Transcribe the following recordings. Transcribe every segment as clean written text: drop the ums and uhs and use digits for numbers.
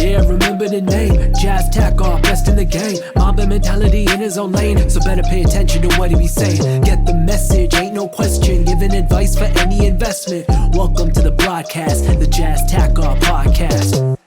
Yeah, remember the name. Jazz Takhar, best in the game. Mamba mentality in his own lane. So better pay attention to what he be saying. Get the message, ain't no question. Giving advice for any investment. Welcome to the broadcast, the Jazz Takhar podcast.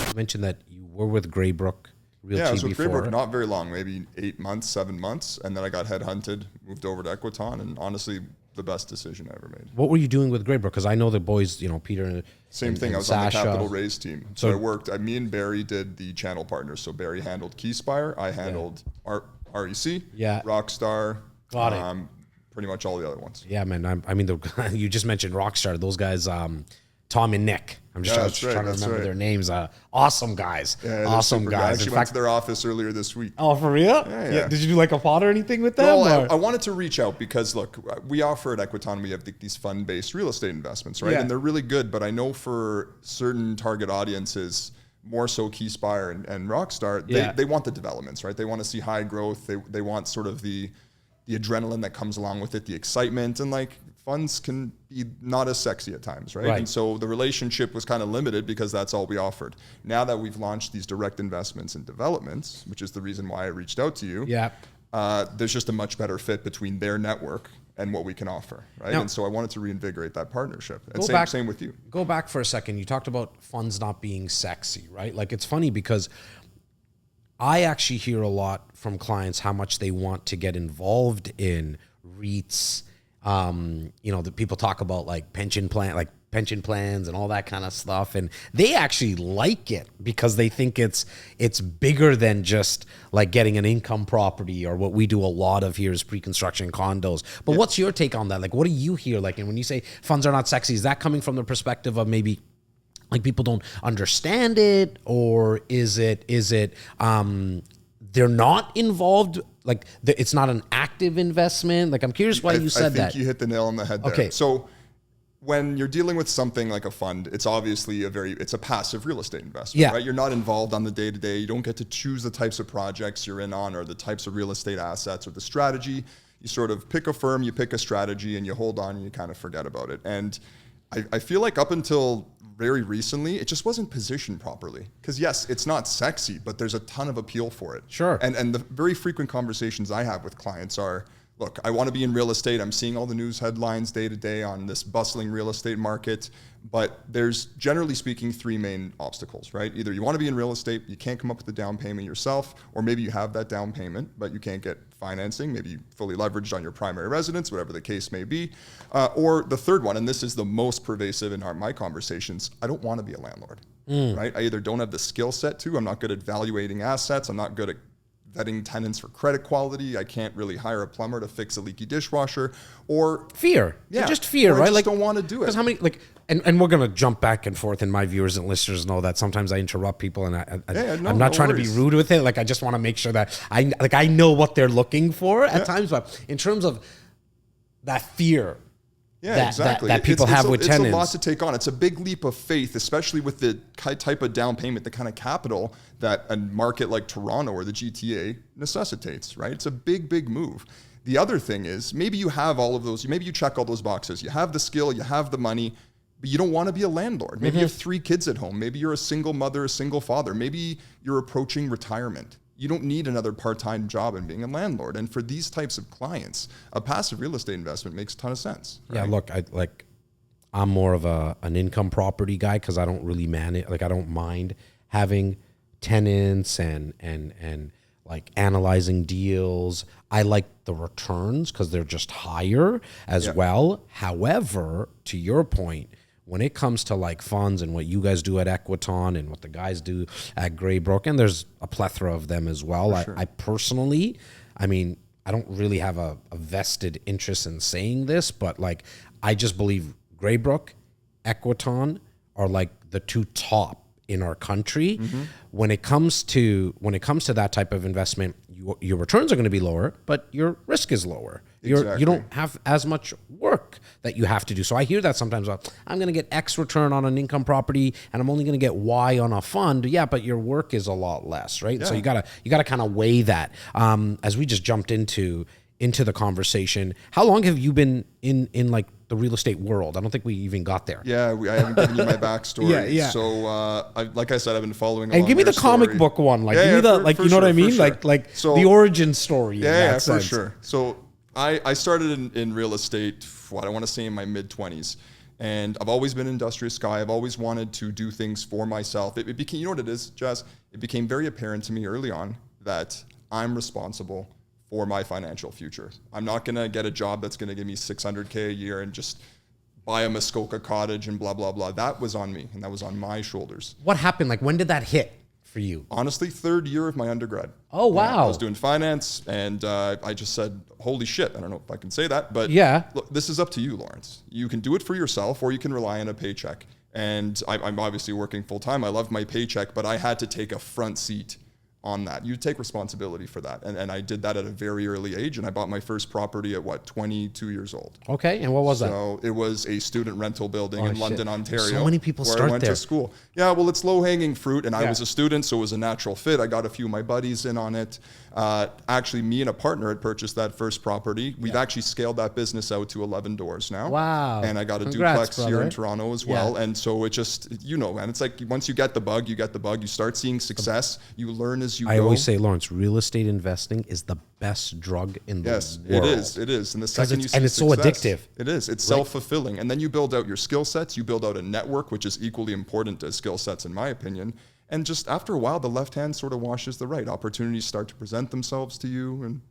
You mentioned that you were with Graybrook Realty I was with before. Graybrook not very long, maybe 8 months, 7 months. And then I got headhunted, moved over to Equiton, and honestly, the best decision I ever made. What were you doing with Graybrook? Because I know the boys, Peter and Same thing. and I was Sasha. on the capital raise team. So I worked. Me and Barry did the channel partners. So Barry handled Keyspire. I handled REC. Yeah. Rockstar. Got it. Pretty much all the other ones. Yeah, man. You just mentioned Rockstar. Those guys, Tom and Nick. I'm just trying to remember their names. Awesome guys. Yeah, awesome guys. I actually went to their office earlier this week. Oh, for real? Yeah. Did you do like a pod or anything with them? No, I wanted to reach out because, look, we offer at Equiton, we have these fund-based real estate investments, right? Yeah. And they're really good, but I know for certain target audiences, more so Keyspire and Rockstar, they want the developments, right? They want to see high growth. They want sort of the adrenaline that comes along with it, the excitement, and like funds can be not as sexy at times, right? And so the relationship was kind of limited because that's all we offered. Now that we've launched these direct investments and developments, which is the reason why I reached out to you, there's just a much better fit between their network and what we can offer, right? Now, and so I wanted to reinvigorate that partnership. And same with you. Go back for a second. You talked about funds not being sexy, right? Like it's funny because I actually hear a lot from clients how much they want to get involved in REITs. The people talk about like pension plans and all that kind of stuff, and they actually like it because they think it's bigger than just like getting an income property or what we do a lot of here is pre-construction condos. But what's your take on that? Like, what do you hear? Like, and when you say funds are not sexy, is that coming from the perspective of maybe like people don't understand it, or is it they're not involved? Like it's not an active investment. Like I'm curious why you said that. I think you hit the nail on the head there. Okay. So when you're dealing with something like a fund, it's obviously it's a passive real estate investment, right? You're not involved on the day-to-day. You don't get to choose the types of projects you're in on or the types of real estate assets or the strategy. You sort of pick a firm, you pick a strategy, and you hold on and you kind of forget about it. And I feel like up until very recently, it just wasn't positioned properly. Because yes, it's not sexy, but there's a ton of appeal for it. Sure. And the very frequent conversations I have with clients are, look, I want to be in real estate. I'm seeing all the news headlines day to day on this bustling real estate market. But there's, generally speaking, 3 main obstacles, right? Either you want to be in real estate, you can't come up with the down payment yourself, or maybe you have that down payment, but you can't get financing, maybe you fully leveraged on your primary residence, whatever the case may be. Or the third one, and this is the most pervasive in my conversations, I don't want to be a landlord, right? I either don't have the skill set to, I'm not good at valuating assets, I'm not good at vetting tenants for credit quality. I can't really hire a plumber to fix a leaky dishwasher, or fear. Just fear, right? I just don't want to do it. Because how many and we're gonna jump back and forth, and my viewers and listeners know that sometimes I interrupt people, and I'm not trying to be rude with it. Like I just want to make sure that I know what they're looking for at times. But in terms of that fear. That people have with tenants. It's a lot to take on. It's a big leap of faith, especially with the type of down payment, the kind of capital that a market like Toronto or the GTA necessitates, right? It's a big, big move. The other thing is maybe you have all of those, maybe you check all those boxes. You have the skill, you have the money, but you don't want to be a landlord. Maybe you have 3 kids at home. Maybe you're a single mother, a single father. Maybe you're approaching retirement. You don't need another part-time job in being a landlord. And for these types of clients, a passive real estate investment makes a ton of sense. Right? Yeah, look, I'm more of an income property guy because I don't really manage. Like I don't mind having tenants and like analyzing deals. I like the returns because they're just higher as well. However, to your point, when it comes to like funds and what you guys do at Equiton and what the guys do at Graybrook, and there's a plethora of them as well. I personally, I don't really have a vested interest in saying this, but like, I just believe Graybrook, Equiton are like the 2 top in our country. When it comes to that type of investment, your returns are going to be lower, but your risk is lower. You don't have as much work that you have to do. So I hear that sometimes. I'm going to get X return on an income property, and I'm only going to get Y on a fund. Yeah, but your work is a lot less, right? Yeah. So you gotta kind of weigh that. As we just jumped into, into the conversation. How long have you been in like the real estate world? I don't think we even got there. Yeah, I haven't given you my backstory. Yeah. So, like I said, I've been following along. And give me the story. comic book one. Like, give me the, like, you know what I mean? Like So, the origin story. Yeah, in that for sense. sure. So I started in real estate, I want to say in my mid-20s. And I've always been an industrious guy. I've always wanted to do things for myself. It became, you know what it is, Jazz? It became very apparent to me early on that I'm responsible for my financial future. I'm not going to get a job that's going to give me $600K a year and just buy a Muskoka cottage and blah, blah, blah. That was on me, and that was on my shoulders. What happened? Like, when did that hit for you? Honestly, third year of my undergrad. Oh, wow. I was doing finance, and I just said, holy shit. I don't know if I can say that, but yeah. Look, this is up to you, Lawrence. You can do it for yourself, or you can rely on a paycheck. And I'm obviously working full time. I love my paycheck, but I had to take a front seat on that. You take responsibility for that. And I did that at a very early age, and I bought my first property at 22 years old. Okay, and what was that? So it was a student rental building in London, Ontario. So many people where start I went there. to school. Yeah, well, it's low-hanging fruit, and I was a student, so it was a natural fit. I got a few of my buddies in on it. Actually, me and a partner had purchased that first property. We've actually scaled that business out to 11 doors now. Wow. And I got a Congrats, duplex brother. here in Toronto as well. And so it just, man, it's like once you get the bug, you get the bug. You start seeing success. You learn as you go. I always say, Lawrence, real estate investing is the best drug in the world. It is. And the second you see and it's success, so addictive. It is. It's self-fulfilling. And then you build out your skill sets. You build out a network, which is equally important as skill sets, in my opinion. And just after a while, the left hand sort of washes the right. Opportunities start to present themselves to you, and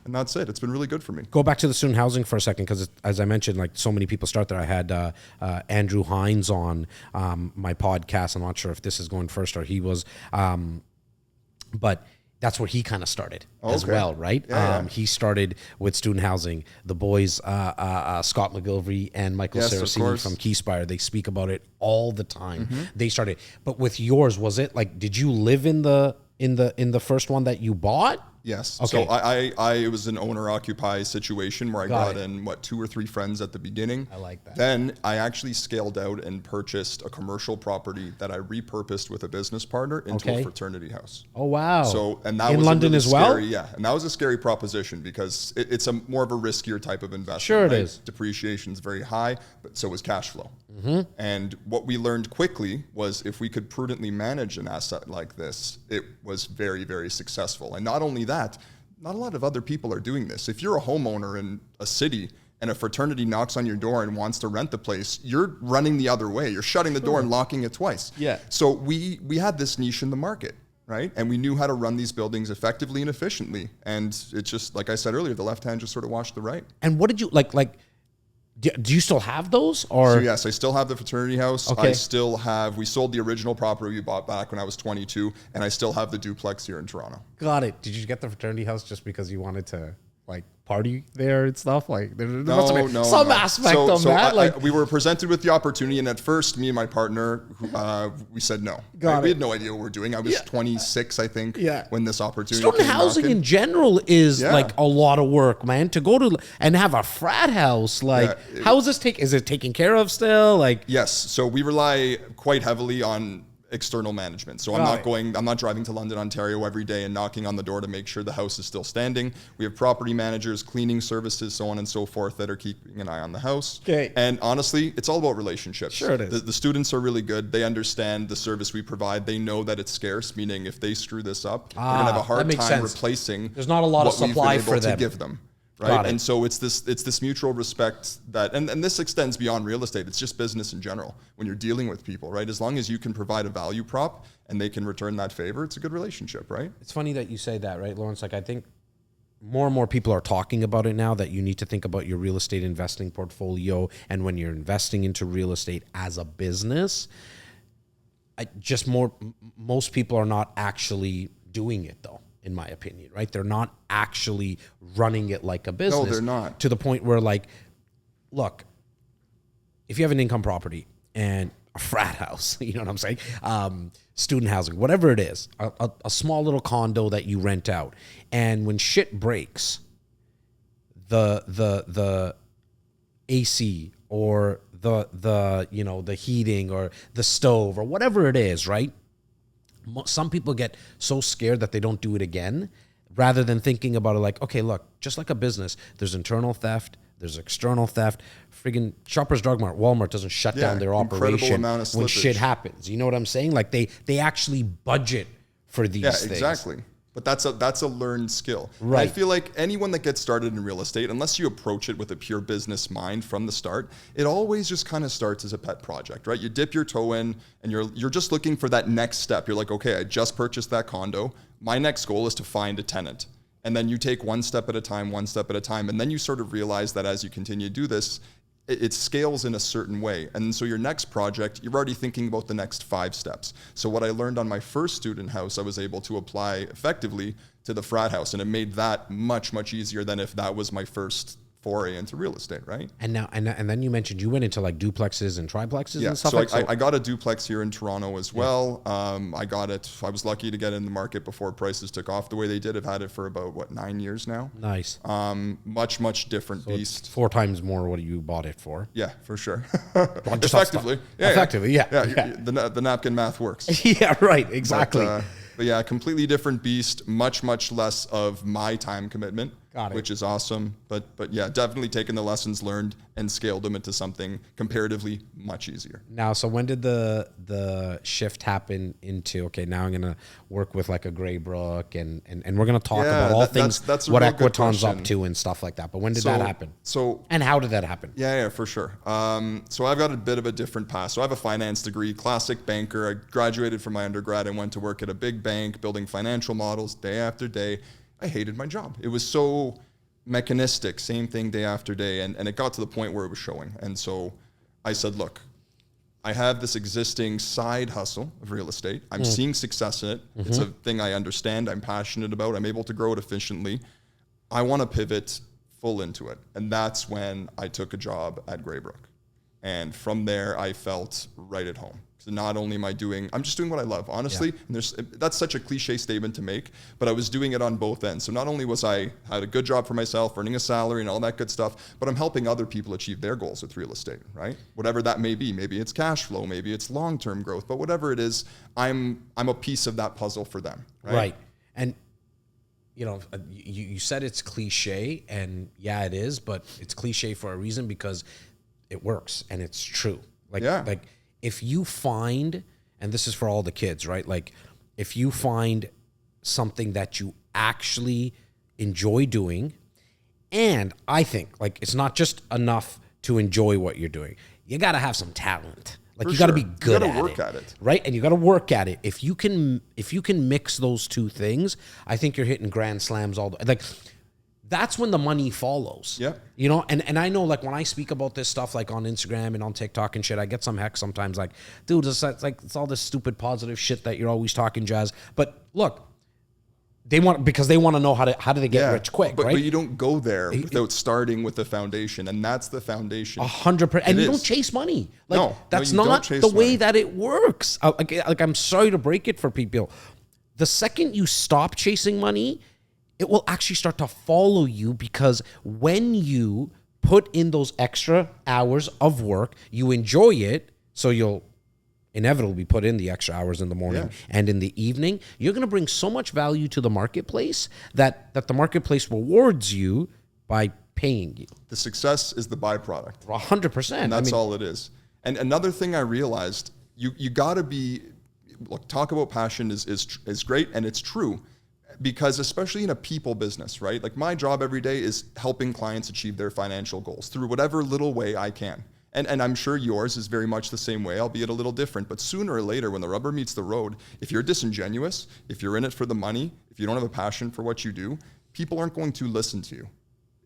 that's it. It's been really good for me. Go back to the student housing for a second, because as I mentioned, like so many people start there. I had Andrew Hines on my podcast. I'm not sure if this is going first or he was, but that's where he kind of started as well, right? Yeah. He started with student housing. The boys, Scott McGilvery and Michael Saraceni from Keyspire, they speak about it all the time. They started, but with yours, was it like, did you live in the first one that you bought? Yes. Okay. So it was an owner-occupy situation where I got in, 2 or 3 friends at the beginning. I like that. Then I actually scaled out and purchased a commercial property that I repurposed with a business partner into a fraternity house. Oh, wow. So, and that in was London a really as well? scary, yeah. And that was a scary proposition because it's a more of a riskier type of investment. Sure it is. Depreciation is very high, but so is cash flow. And what we learned quickly was if we could prudently manage an asset like this, it was very, very successful. And not only that, not a lot of other people are doing this. If you're a homeowner in a city and a fraternity knocks on your door and wants to rent the place, you're running the other way. You're shutting the door and locking it twice. Yeah. So we had this niche in the market, right? And we knew how to run these buildings effectively and efficiently. And it's just, like I said earlier, the left hand just sort of washed the right. And what did you like? Do you still have those? Or So yes, I still have the fraternity house. Okay. I still have, we sold the original property we bought back when I was 22, and I still have the duplex here in Toronto. got it. Did you get the fraternity house just because you wanted to like party there and stuff? Like there No, must have been some aspect of that. We were presented with the opportunity, and at first, me and my partner, we said no. Got We it. had no idea what we were doing. I was 26, I think, when this opportunity student came housing knocking. in general is Yeah. like a lot of work, man. To go to and have a frat house, like how is this is it taken care of still? Like Yes. So we rely quite heavily on external management. So I'm not driving to London, Ontario every day and knocking on the door to make sure the house is still standing. We have property managers, cleaning services, so on and so forth, that are keeping an eye on the house. Okay. And honestly, it's all about relationships. Sure it is. The students are really good. They understand the service we provide. They know that it's scarce, meaning if they screw this up, they're going to have a that hard makes time sense. replacing There's not a lot of what we've supply been able for to them. give them. Got Right. it. And so it's this mutual respect that, and this extends beyond real estate. It's just business in general. When you're dealing with people, right? As long as you can provide a value prop and they can return that favor, it's a good relationship, right? it's funny that you say that, right, Lawrence? Like I think more and more people are talking about it now, that you need to think about your real estate investing portfolio, and when you're investing into real estate as a business, most people are not actually doing it though. In my opinion, right? They're not actually running it like a business. No, they're not. To the point where, like, look, if you have an income property and a frat house, you know what I'm saying? Student housing, whatever it is, a small little condo that you rent out, and when shit breaks, the AC or the heating or the stove or whatever it is, right? Some people get so scared that they don't do it again. rather than thinking about it like, okay, look, just like a business, there's internal theft, there's external theft. Friggin' Shoppers Drug Mart, Walmart doesn't shut down their operation amount of when slippage. shit happens. You know what I'm saying? Like they actually budget for these things. Yeah, exactly. But that's a learned skill. Right. And I feel like anyone that gets started in real estate, unless you approach it with a pure business mind from the start, it always just kind of starts as a pet project, right? You dip your toe in and you're just looking for that next step. You're like, okay, I just purchased that condo. My next goal is to find a tenant. And then you take one step at a time. And then you sort of realize that as you continue to do this, it scales in a certain way. And so your next project, you're already thinking about the next 5 steps. So what I learned on my first student house, I was able to apply effectively to the frat house. And it made that much, much easier than if that was my first foray into real estate, right? And now, and then you mentioned you went into like duplexes and triplexes and stuff so like that. I got a duplex here in Toronto as well. I got it. I was lucky to get in the market before prices took off the way they did. I've had it for about 9 years now. Nice. Much different beast. 4 times more what you bought it for. Yeah, for sure. Effectively. Yeah. The napkin math works. Yeah, right. Exactly. But yeah, completely different beast. Much less of my time commitment. Got it. Which is awesome. But yeah, definitely taking the lessons learned and scaled them into something comparatively much easier. Now, so when did the shift happen into, okay, now I'm going to work with like a Greybrook and we're going to talk about all things, that's what real good Equiton's up question. to and stuff like that. But when did that happen? So and how did that happen? Yeah, for sure. So I've got a bit of a different path. So I have a finance degree, classic banker. I graduated from my undergrad and went to work at a big bank, building financial models day after day. I hated my job. It was so mechanistic, same thing day after day. And it got to the point where it was showing. And so I said, look, I have this existing side hustle of real estate. I'm seeing success in it. Mm-hmm. It's a thing I understand. I'm passionate about. I'm able to grow it efficiently. I want to pivot full into it. And that's when I took a job at Greybrook. And from there, I felt right at home. So not only am I'm just doing what I love, honestly. Yeah. And that's such a cliche statement to make, but I was doing it on both ends. So not only had a good job for myself, earning a salary and all that good stuff, but I'm helping other people achieve their goals with real estate, right? Whatever that may be. Maybe it's cash flow, maybe it's long-term growth, but whatever it is, I'm a piece of that puzzle for them, right? Right. And you know, you said it's cliche, and yeah, it is, but it's cliche for a reason because it works and it's true. Like if you find, and this is for all the kids, right? Like if you find something that you actually enjoy doing, and I think like it's not just enough to enjoy what you're doing. You got to have some talent. Like you got to be good at it, right? And you got to work at it. If you can mix those two things, I think you're hitting grand slams like that's when the money follows. Yeah. You know, and I know like when I speak about this stuff like on Instagram and on TikTok and shit, I get some heck sometimes like, dude, it's all this stupid positive shit that you're always talking jazz. But look, because they want to know how do they get rich quick, right? But you don't go there without starting with the foundation, and that's the foundation. 100%. And you don't chase money. Like that's not the way that it works. Like I'm sorry to break it for people. The second you stop chasing money, it will actually start to follow you, because when you put in those extra hours of work, you enjoy it, so you'll inevitably put in the extra hours in the morning and in the evening. You're going to bring so much value to the marketplace that the marketplace rewards you by paying you. The success is the byproduct. 100%. And that's all it is. And another thing I realized, you got to be, look, talk about passion is great, and it's true. Because especially in a people business, right? Like my job every day is helping clients achieve their financial goals through whatever little way I can. And I'm sure yours is very much the same way, albeit a little different. But sooner or later, when the rubber meets the road, if you're disingenuous, if you're in it for the money, if you don't have a passion for what you do, people aren't going to listen to you.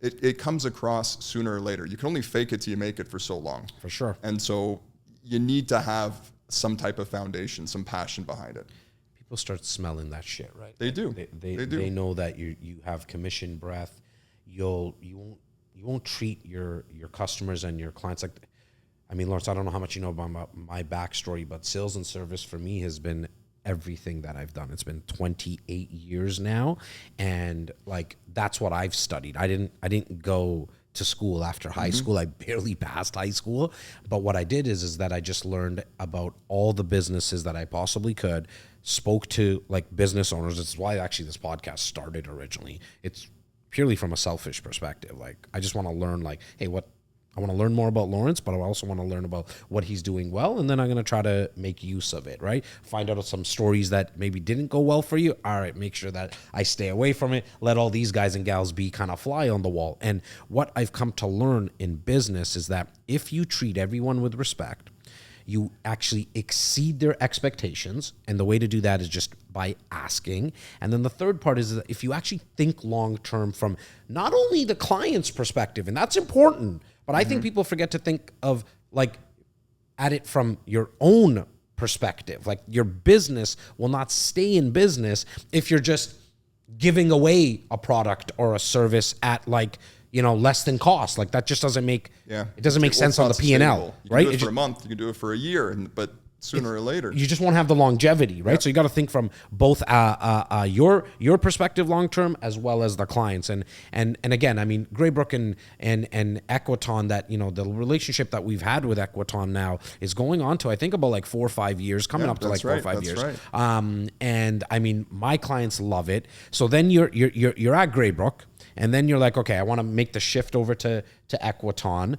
It comes across sooner or later. You can only fake it till you make it for so long. For sure. And so you need to have some type of foundation, some passion behind it. People start smelling that shit, right? They do. They do. They know that you have commission breath. You won't treat your customers and your clients like. I mean, Lawrence, I don't know how much you know about my backstory, but sales and service for me has been everything that I've done. It's been 28 years now, and like that's what I've studied. I didn't go to school after high school. I barely passed high school, but what I did is that I just learned about all the businesses that I possibly could, spoke to like business owners. It's why actually this podcast started originally. It's purely from a selfish perspective. Like I just want to learn like, hey, I want to learn more about Lawrence, but I also want to learn about what he's doing well. And then I'm going to try to make use of it, right? Find out some stories that maybe didn't go well for you. All right, make sure that I stay away from it. Let all these guys and gals be kind of fly on the wall. And what I've come to learn in business is that if you treat everyone with respect, you actually exceed their expectations. And the way to do that is just by asking. And then the third part is that if you actually think long-term from not only the client's perspective, and that's important, but I think people forget to think of like at it from your own perspective. Like your business will not stay in business if you're just giving away a product or a service at like, you know, less than cost. Like that just doesn't make, it doesn't make sense on the P&L, right? You can do it for a month, you can do it for a year, but sooner or later, you just won't have the longevity, right? So you got to think from both your perspective long term as well as the clients. And again, I mean, Greybrook and Equiton, that, you know, the relationship that we've had with Equiton now is going on to I think about like 4 or 5 years, coming up to like 4 or 5 years. Right. And I mean, my clients love it. So then you're at Greybrook. And then you're like, okay, I want to make the shift over to Equiton.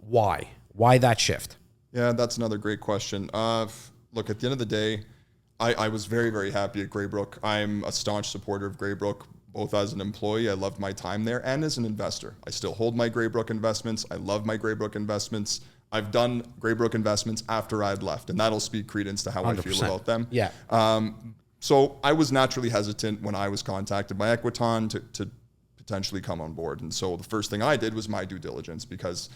Why that shift? Yeah, that's another great question. Look, at the end of the day, I was very, very happy at Greybrook. I'm a staunch supporter of Greybrook, both as an employee. I loved my time there, and as an investor. I still hold my Greybrook investments. I love my Greybrook investments. I've done Greybrook investments after I'd left, and that'll speak credence to how 100%. I feel about them. Yeah. So I was naturally hesitant when I was contacted by Equiton to potentially come on board. And so the first thing I did was my due diligence, because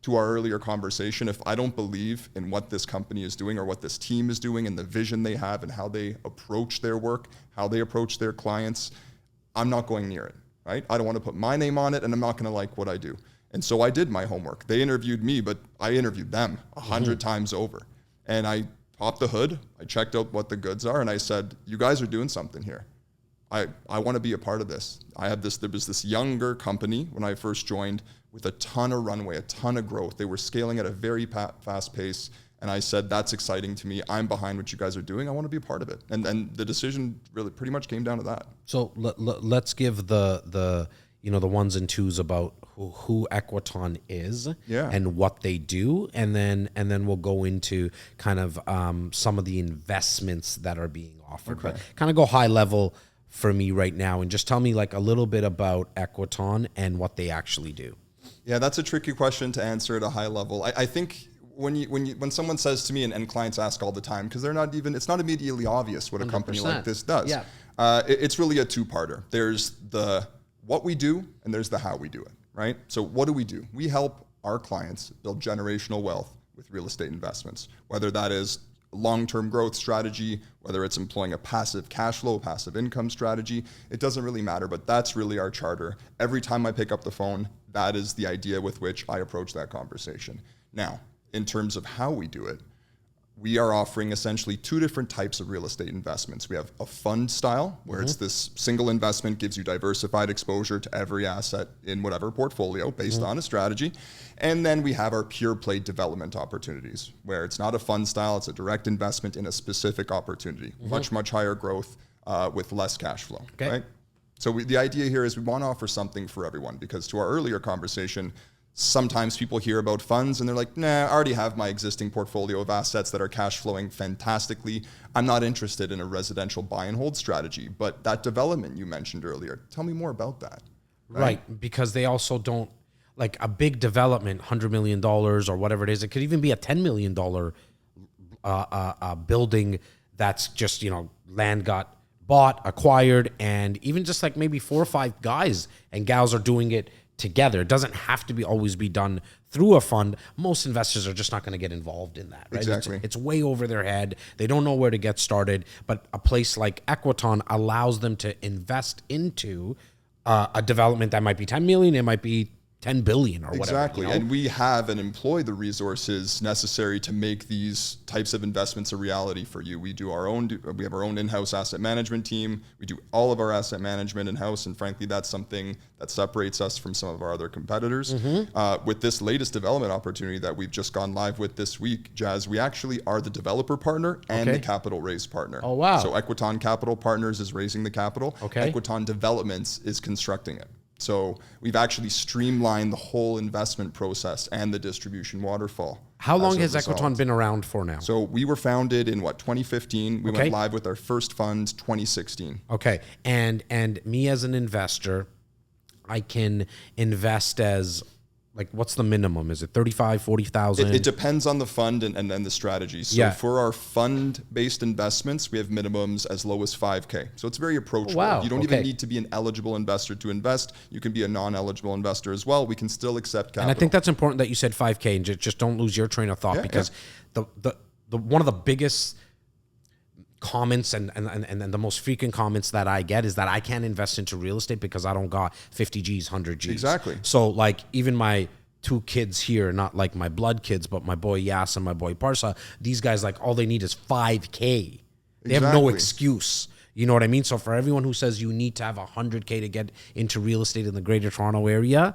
to our earlier conversation, if I don't believe in what this company is doing or what this team is doing and the vision they have and how they approach their work, how they approach their clients, I'm not going near it, right? I don't want to put my name on it, and I'm not going to like what I do. And so I did my homework. They interviewed me, but I interviewed them 100 times over. And I popped the hood, I checked out what the goods are, and I said, you guys are doing something here. I want to be a part of this. There was this younger company when I first joined with a ton of runway, a ton of growth. They were scaling at a very fast pace. And I said, that's exciting to me. I'm behind what you guys are doing. I want to be a part of it. And the decision really pretty much came down to that. So let's give the you know, the ones and twos about who Equiton is and what they do. And then we'll go into kind of some of the investments that are being offered. Okay. But kind of go high level for me right now and just tell me like a little bit about Equiton and what they actually do. Yeah, that's a tricky question to answer at a high level. I think when someone says to me, and clients ask all the time, because it's not immediately obvious what a 100%. Company like this does. Yeah. It's really a two-parter. There's the what we do and there's the how we do it, right? So what do? We help our clients build generational wealth with real estate investments, whether that is long-term growth strategy, whether it's employing a passive cash flow, passive income strategy, it doesn't really matter, but that's really our charter. Every time I pick up the phone, that is the idea with which I approach that conversation. Now, in terms of how we do it, we are offering essentially 2 different types of real estate investments. We have a fund style, where it's this single investment gives you diversified exposure to every asset in whatever portfolio based on a strategy. And then we have our pure play development opportunities, where it's not a fund style, it's a direct investment in a specific opportunity, much, much higher growth with less cash flow, right? So the idea here is we want to offer something for everyone, because to our earlier conversation, sometimes people hear about funds and they're like, nah, I already have my existing portfolio of assets that are cash flowing fantastically. I'm not interested in a residential buy and hold strategy. But that development you mentioned earlier, tell me more about that. Right, because they also don't, like a big development, $100 million or whatever it is, it could even be a $10 million building that's just, you know, land got bought, acquired, and even just like maybe 4 or 5 guys and gals are doing it together. It doesn't have to always be done through a fund. Most investors are just not going to get involved in that, right? Exactly. It's way over their head. They don't know where to get started. But a place like Equiton allows them to invest into a development that might be 10 million, it might be 10 billion or whatever. Exactly. You know? And we have and employ the resources necessary to make these types of investments a reality for you. We have our own in-house asset management team. We do all of our asset management in-house. And frankly, that's something that separates us from some of our other competitors. With this latest development opportunity that we've just gone live with this week, Jazz, we actually are the developer partner and the capital raise partner. Oh, wow. So Equiton Capital Partners is raising the capital. Equiton Developments is constructing it. So we've actually streamlined the whole investment process and the distribution waterfall. How long has Equiton been around for now? So we were founded in 2015. We went live with our first fund 2016. Okay. And me as an investor, I can invest as, like, what's the minimum? Is it 35, 40,000? It depends on the fund and then the strategy. So for our fund-based investments, we have minimums as low as 5K. So it's very approachable. Wow. You don't even need to be an eligible investor to invest. You can be a non-eligible investor as well. We can still accept capital. And I think that's important that you said 5K, and just don't lose your train of thought, because the one of the biggest comments and the most frequent comments that I get is that I can't invest into real estate because I don't got 50 G's, 100 G's. Exactly. So, like, even my 2 kids here, not like my blood kids, but my boy Yas and my boy Parsa, these guys, like, all they need is 5K. They have no excuse. You know what I mean? So for everyone who says you need to have 100K to get into real estate in the Greater Toronto area,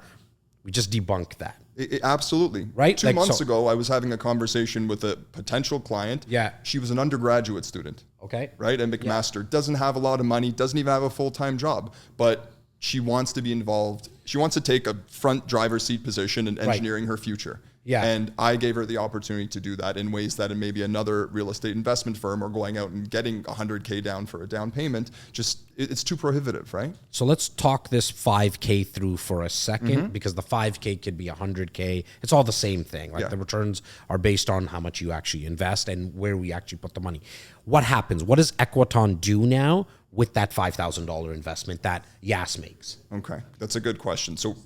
we just debunked that. Absolutely. Right? 2 months ago, I was having a conversation with a potential client. Yeah. She was an undergraduate student. Okay. Right? And McMaster doesn't have a lot of money, doesn't even have a full-time job, but she wants to be involved. She wants to take a front driver's seat position in engineering her future. Yeah. And I gave her the opportunity to do that in ways that maybe another real estate investment firm or going out and getting 100K down for a down payment, it's too prohibitive, right? So let's talk this 5K through for a second, because the 5K could be 100K. It's all the same thing. Like, the returns are based on how much you actually invest and where we actually put the money. What happens? What does Equiton do now with that $5,000 investment that Yas makes? Okay, that's a good question. So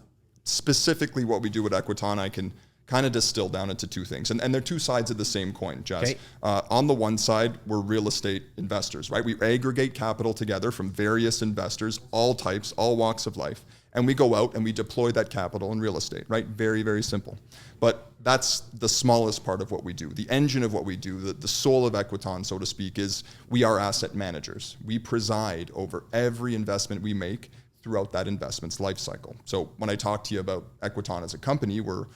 specifically what we do at Equiton, I can kind of distill down into 2 things. And they're 2 sides of the same coin, Jazz. On the one side, we're real estate investors, right? We aggregate capital together from various investors, all types, all walks of life. And we go out and we deploy that capital in real estate, right? Very, very simple. But that's the smallest part of what we do. The engine of what we do, the soul of Equiton, so to speak, is we are asset managers. We preside over every investment we make throughout that investment's life cycle. So when I talk to you about Equiton as a company, we're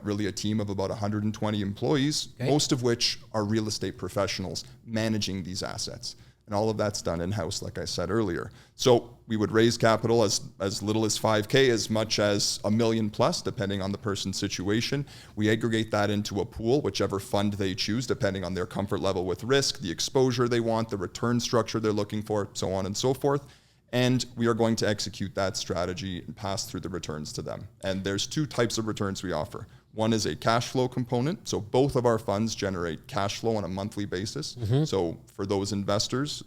really a team of about 120 employees, most of which are real estate professionals managing these assets. And all of that's done in-house, like I said earlier. So we would raise capital as little as 5K, as much as $1 million plus, depending on the person's situation. We aggregate that into a pool, whichever fund they choose, depending on their comfort level with risk, the exposure they want, the return structure they're looking for, so on and so forth. And we are going to execute that strategy and pass through the returns to them. And there's 2 types of returns we offer. One is a cash flow component. So both of our funds generate cash flow on a monthly basis. So for those investors,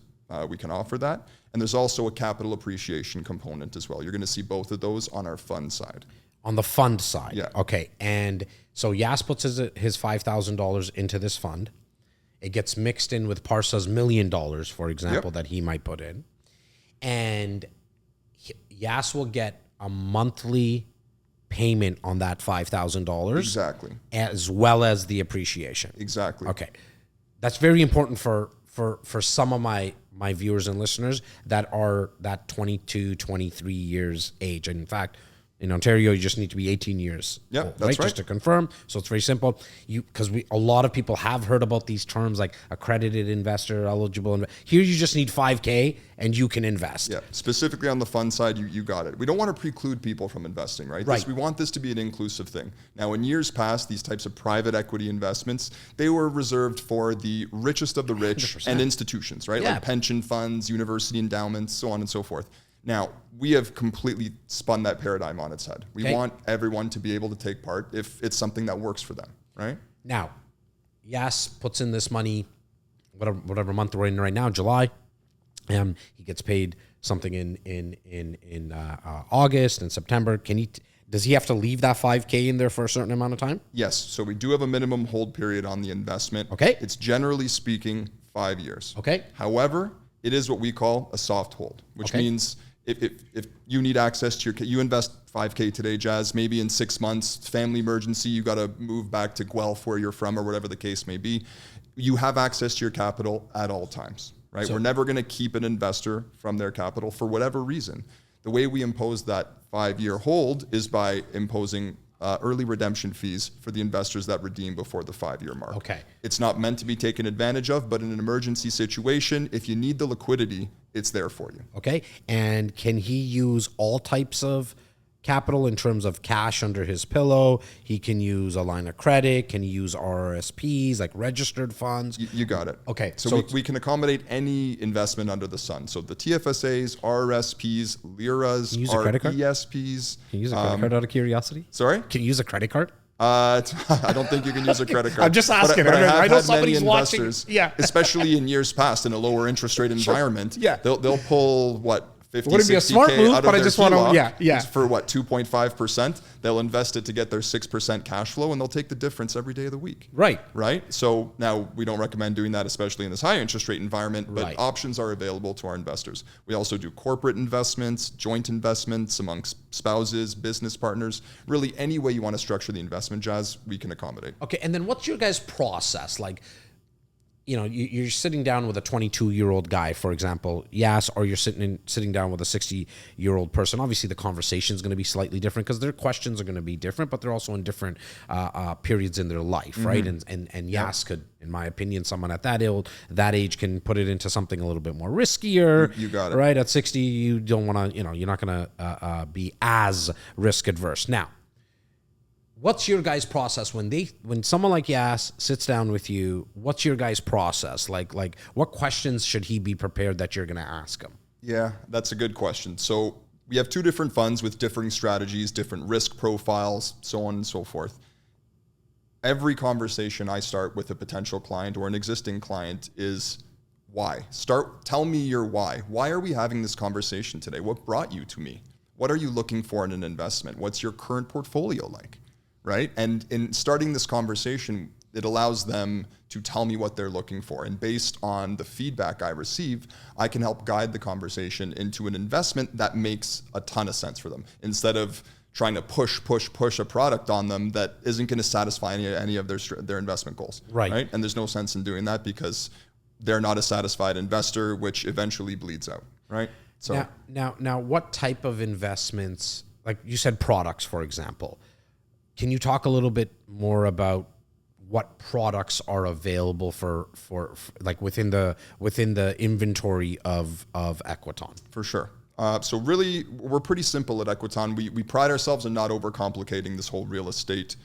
we can offer that. And there's also a capital appreciation component as well. You're going to see both of those on our fund side. On the fund side? Yeah. Okay. And so Yas puts his $5,000 into this fund. It gets mixed in with Parsa's $1 million, for example, that he might put in. And Yas will get a monthly payment on that $5,000. Exactly. As well as the appreciation. Exactly. Okay. That's very important for some of my viewers and listeners that are that 22, 23 years age. And in fact, in Ontario, you just need to be 18 years old, that's right. Just to confirm. So it's very simple. Because a lot of people have heard about these terms like accredited investor, eligible. Here, you just need 5K and you can invest. Yeah, specifically on the fund side, you got it. We don't want to preclude people from investing, right? We want this to be an inclusive thing. Now, in years past, these types of private equity investments, they were reserved for the richest of the rich 100%. And institutions, right? Like pension funds, university endowments, so on and so forth. Now, we have completely spun that paradigm on its head. We want everyone to be able to take part if it's something that works for them, right? Now, Yas puts in this money, whatever month we're in right now, July. He gets paid something in August and September. Does he have to leave that 5K in there for a certain amount of time? Yes. So we do have a minimum hold period on the investment. Okay. It's generally speaking 5 years. Okay. However, it is what we call a soft hold, which means if you need access to you invest $5K today, Jazz, maybe in 6 months, family emergency, you got to move back to Guelph where you're from or whatever the case may be. You have access to your capital at all times, right? We're never going to keep an investor from their capital for whatever reason. The way we impose that 5-year hold is by imposing early redemption fees for the investors that redeem before the 5-year mark. Okay. It's not meant to be taken advantage of, but in an emergency situation, if you need the liquidity, it's there for you. Okay. And can he use all types of capital in terms of cash under his pillow? He can use a line of credit. Can he use RRSPs, like registered funds? You got it. Okay. So we can accommodate any investment under the sun. So the TFSAs, RRSPs, LIRAs, ESPs. Can you use a credit card out of curiosity? Sorry? Can you use a credit card? I don't think you can use a credit card. I'm just asking. But I know had somebody's many watching. investors, Yeah. especially in years past in a lower interest rate environment. Yeah. They'll pull what? 50, Wouldn't be a 60K smart move, out of but I their just want to, HELOC for what, 2.5%. They'll invest it to get their 6% cash flow, and they'll take the difference every day of the week. Right. So now we don't recommend doing that, especially in this high interest rate environment, but Right. options are available to our investors. We also do corporate investments, joint investments amongst spouses, business partners. Really, any way you want to structure the investment, Jazz, we can accommodate. Okay. And then what's your guys' process? Like, you know, you're sitting down with a 22-year-old guy, for example, yes, or you're sitting down with a 60-year-old person. Obviously, the conversation is going to be slightly different because their questions are going to be different, but they're also in different periods in their life, right? And yes, could, in my opinion, someone at that age can put it into something a little bit more riskier. You got it. Right? At 60, you don't want to, you're not going to be as risk adverse. Now, what's your guys' process when someone like Yas sits down with you? What's your guys' process? Like what questions should he be prepared that you're going to ask him? Yeah, that's a good question. So we have 2 different funds with differing strategies, different risk profiles, so on and so forth. Every conversation I start with a potential client or an existing client is why. Tell me your why. Why are we having this conversation today? What brought you to me? What are you looking for in an investment? What's your current portfolio like? Right? And in starting this conversation, it allows them to tell me what they're looking for. And based on the feedback I receive, I can help guide the conversation into an investment that makes a ton of sense for them, instead of trying to push a product on them that isn't going to satisfy any of their investment goals. Right. And there's no sense in doing that because they're not a satisfied investor, which eventually bleeds out. Right? So now what type of investments, like you said, products, for example, can you talk a little bit more about what products are available for like within the inventory of Equiton? For sure. So really, we're pretty simple at Equiton. We pride ourselves in not overcomplicating this whole real estate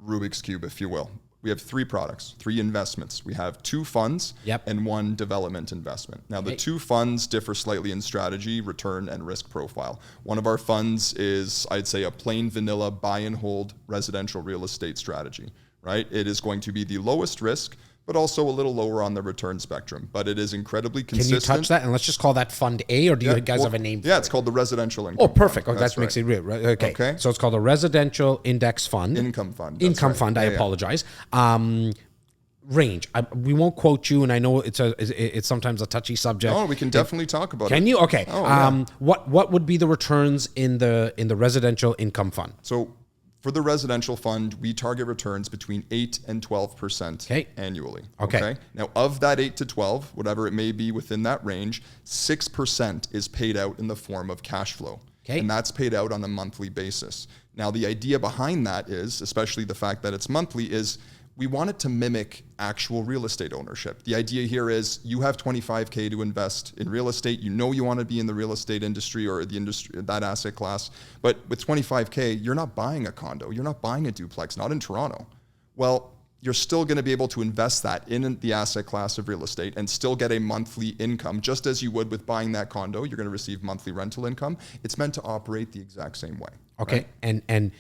Rubik's Cube, if you will. We have 3 products, 3 investments. We have 2 funds and 1 development investment. Now, the 2 funds differ slightly in strategy, return, and risk profile. One of our funds is, I'd say, a plain vanilla buy and hold residential real estate strategy, right? It is going to be the lowest risk, but also a little lower on the return spectrum. But it is incredibly consistent. Can you touch that? And let's just call that Fund A, or do you guys have a name for it? Yeah, it's called the Residential Income Fund. Oh, perfect. Fund. Oh, that makes it real. Right? Okay. So it's called a Residential Index Fund. Income Fund. Income Fund. I apologize. Range. We won't quote you, and I know it's sometimes a touchy subject. Oh, we can definitely talk about it. Can you? Okay. Oh, yeah. What would be the returns in the Residential Income Fund? So for the residential fund, we target returns between 8 and 12% annually. Okay. Now, of that 8 to 12, whatever it may be within that range, 6% is paid out in the form of cash flow. Okay. And that's paid out on a monthly basis. Now, the idea behind that is, especially the fact that it's monthly, is we want it to mimic actual real estate ownership. The idea here is you have $25K to invest in real estate. You know you want to be in the real estate industry or the industry, that asset class. But with $25K, you're not buying a condo. You're not buying a duplex, not in Toronto. Well, you're still going to be able to invest that in the asset class of real estate and still get a monthly income, just as you would with buying that condo. You're going to receive monthly rental income. It's meant to operate the exact same way. Okay. Right? And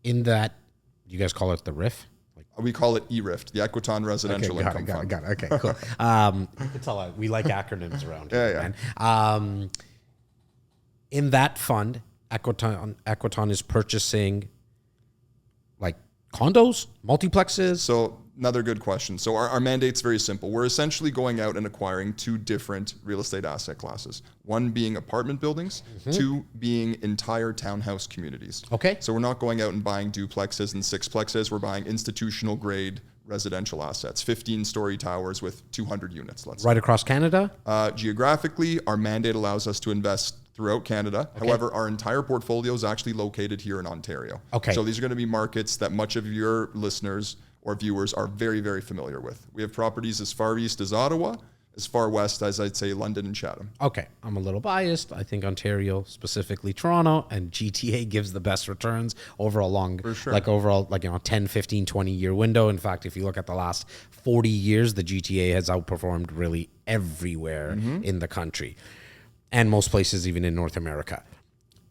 in that, you guys call it the RIF? We call it ERIFT, the Equiton Residential Income Fund. Got it. Okay, cool. You can tell we like acronyms around here, man. In that fund, Equiton is purchasing like condos, multiplexes. So another good question. So our mandate's very simple. We're essentially going out and acquiring two different real estate asset classes. One being apartment buildings, two being entire townhouse communities. Okay. So we're not going out and buying duplexes and sixplexes. We're buying institutional grade residential assets, 15-story towers with 200 units, let's say. Right across Canada? Geographically, our mandate allows us to invest throughout Canada. Okay. However, our entire portfolio is actually located here in Ontario. Okay. So these are going to be markets that much of your listeners or viewers are very, very familiar with. We have properties as far east as Ottawa, as far west as I'd say London and Chatham. Okay. I'm a little biased. I think Ontario, specifically Toronto and GTA, gives the best returns over a long, like overall, like, 10, 15, 20-year window. In fact, if you look at the last 40 years, the GTA has outperformed really everywhere in the country and most places, even in North America.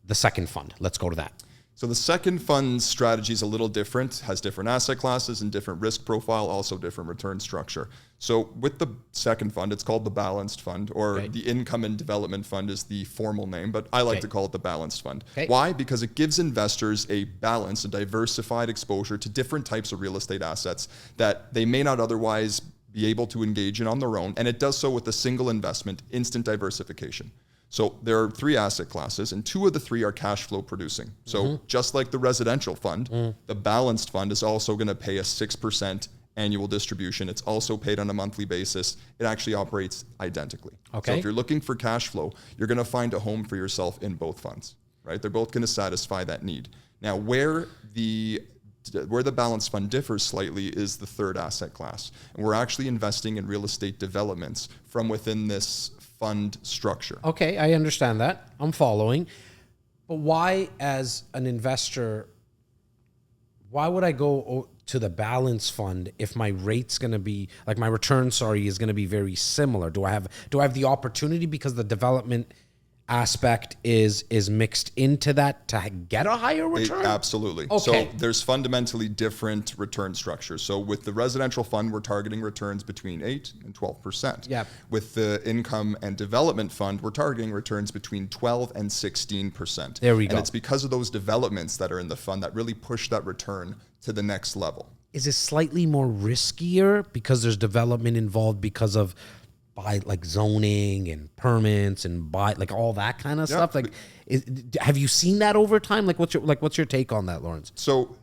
The second fund, let's go to that. So the second fund's strategy is a little different, has different asset classes and different risk profile, also different return structure. So with the second fund, it's called the balanced fund, or the income and development fund is the formal name, but I like to call it the balanced fund. Why? Because it gives investors a balanced, a diversified exposure to different types of real estate assets that they may not otherwise be able to engage in on their own. And it does so with a single investment, instant diversification. So there are three asset classes, and two of the three are cash flow producing. So just like the residential fund, the balanced fund is also going to pay a 6% annual distribution. It's also paid on a monthly basis. It actually operates identically. Okay. So if you're looking for cash flow, you're going to find a home for yourself in both funds, right? They're both going to satisfy that need. Now, where the balanced fund differs slightly is the third asset class. And we're actually investing in real estate developments from within this fund structure. Okay, I understand that. I'm following. But why, as an investor, why would I go to the balance fund if my rate's going to be, like my return, is going to be very similar? Do I have the opportunity, because the development aspect is mixed into that, to get a higher return? Absolutely. Okay. So there's fundamentally different return structures. So with the residential fund, we're targeting returns between 8 and 12%. Yeah. With the income and development fund, we're targeting returns between 12 and 16%. There we go. And it's because of those developments that are in the fund that really push that return to the next level. Is it slightly more riskier because there's development involved, because of like zoning and permits and like all that kind of stuff? Like, have you seen that over time? Like, what's your take on that, Lawrence? So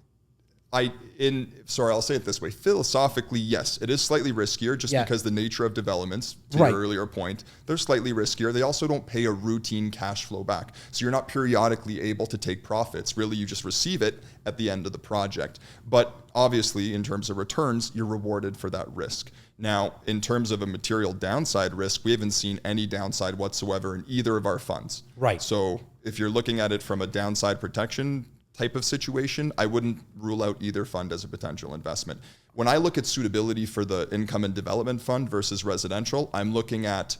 I'll say it this way. Philosophically, yes, it is slightly riskier just because the nature of developments, to your earlier point, they're slightly riskier. They also don't pay a routine cash flow back. So you're not periodically able to take profits. Really, you just receive it at the end of the project. But obviously, in terms of returns, you're rewarded for that risk. Now, in terms of a material downside risk, we haven't seen any downside whatsoever in either of our funds. Right. So if you're looking at it from a downside protection type of situation, I wouldn't rule out either fund as a potential investment. When I look at suitability for the income and development fund versus residential, I'm looking at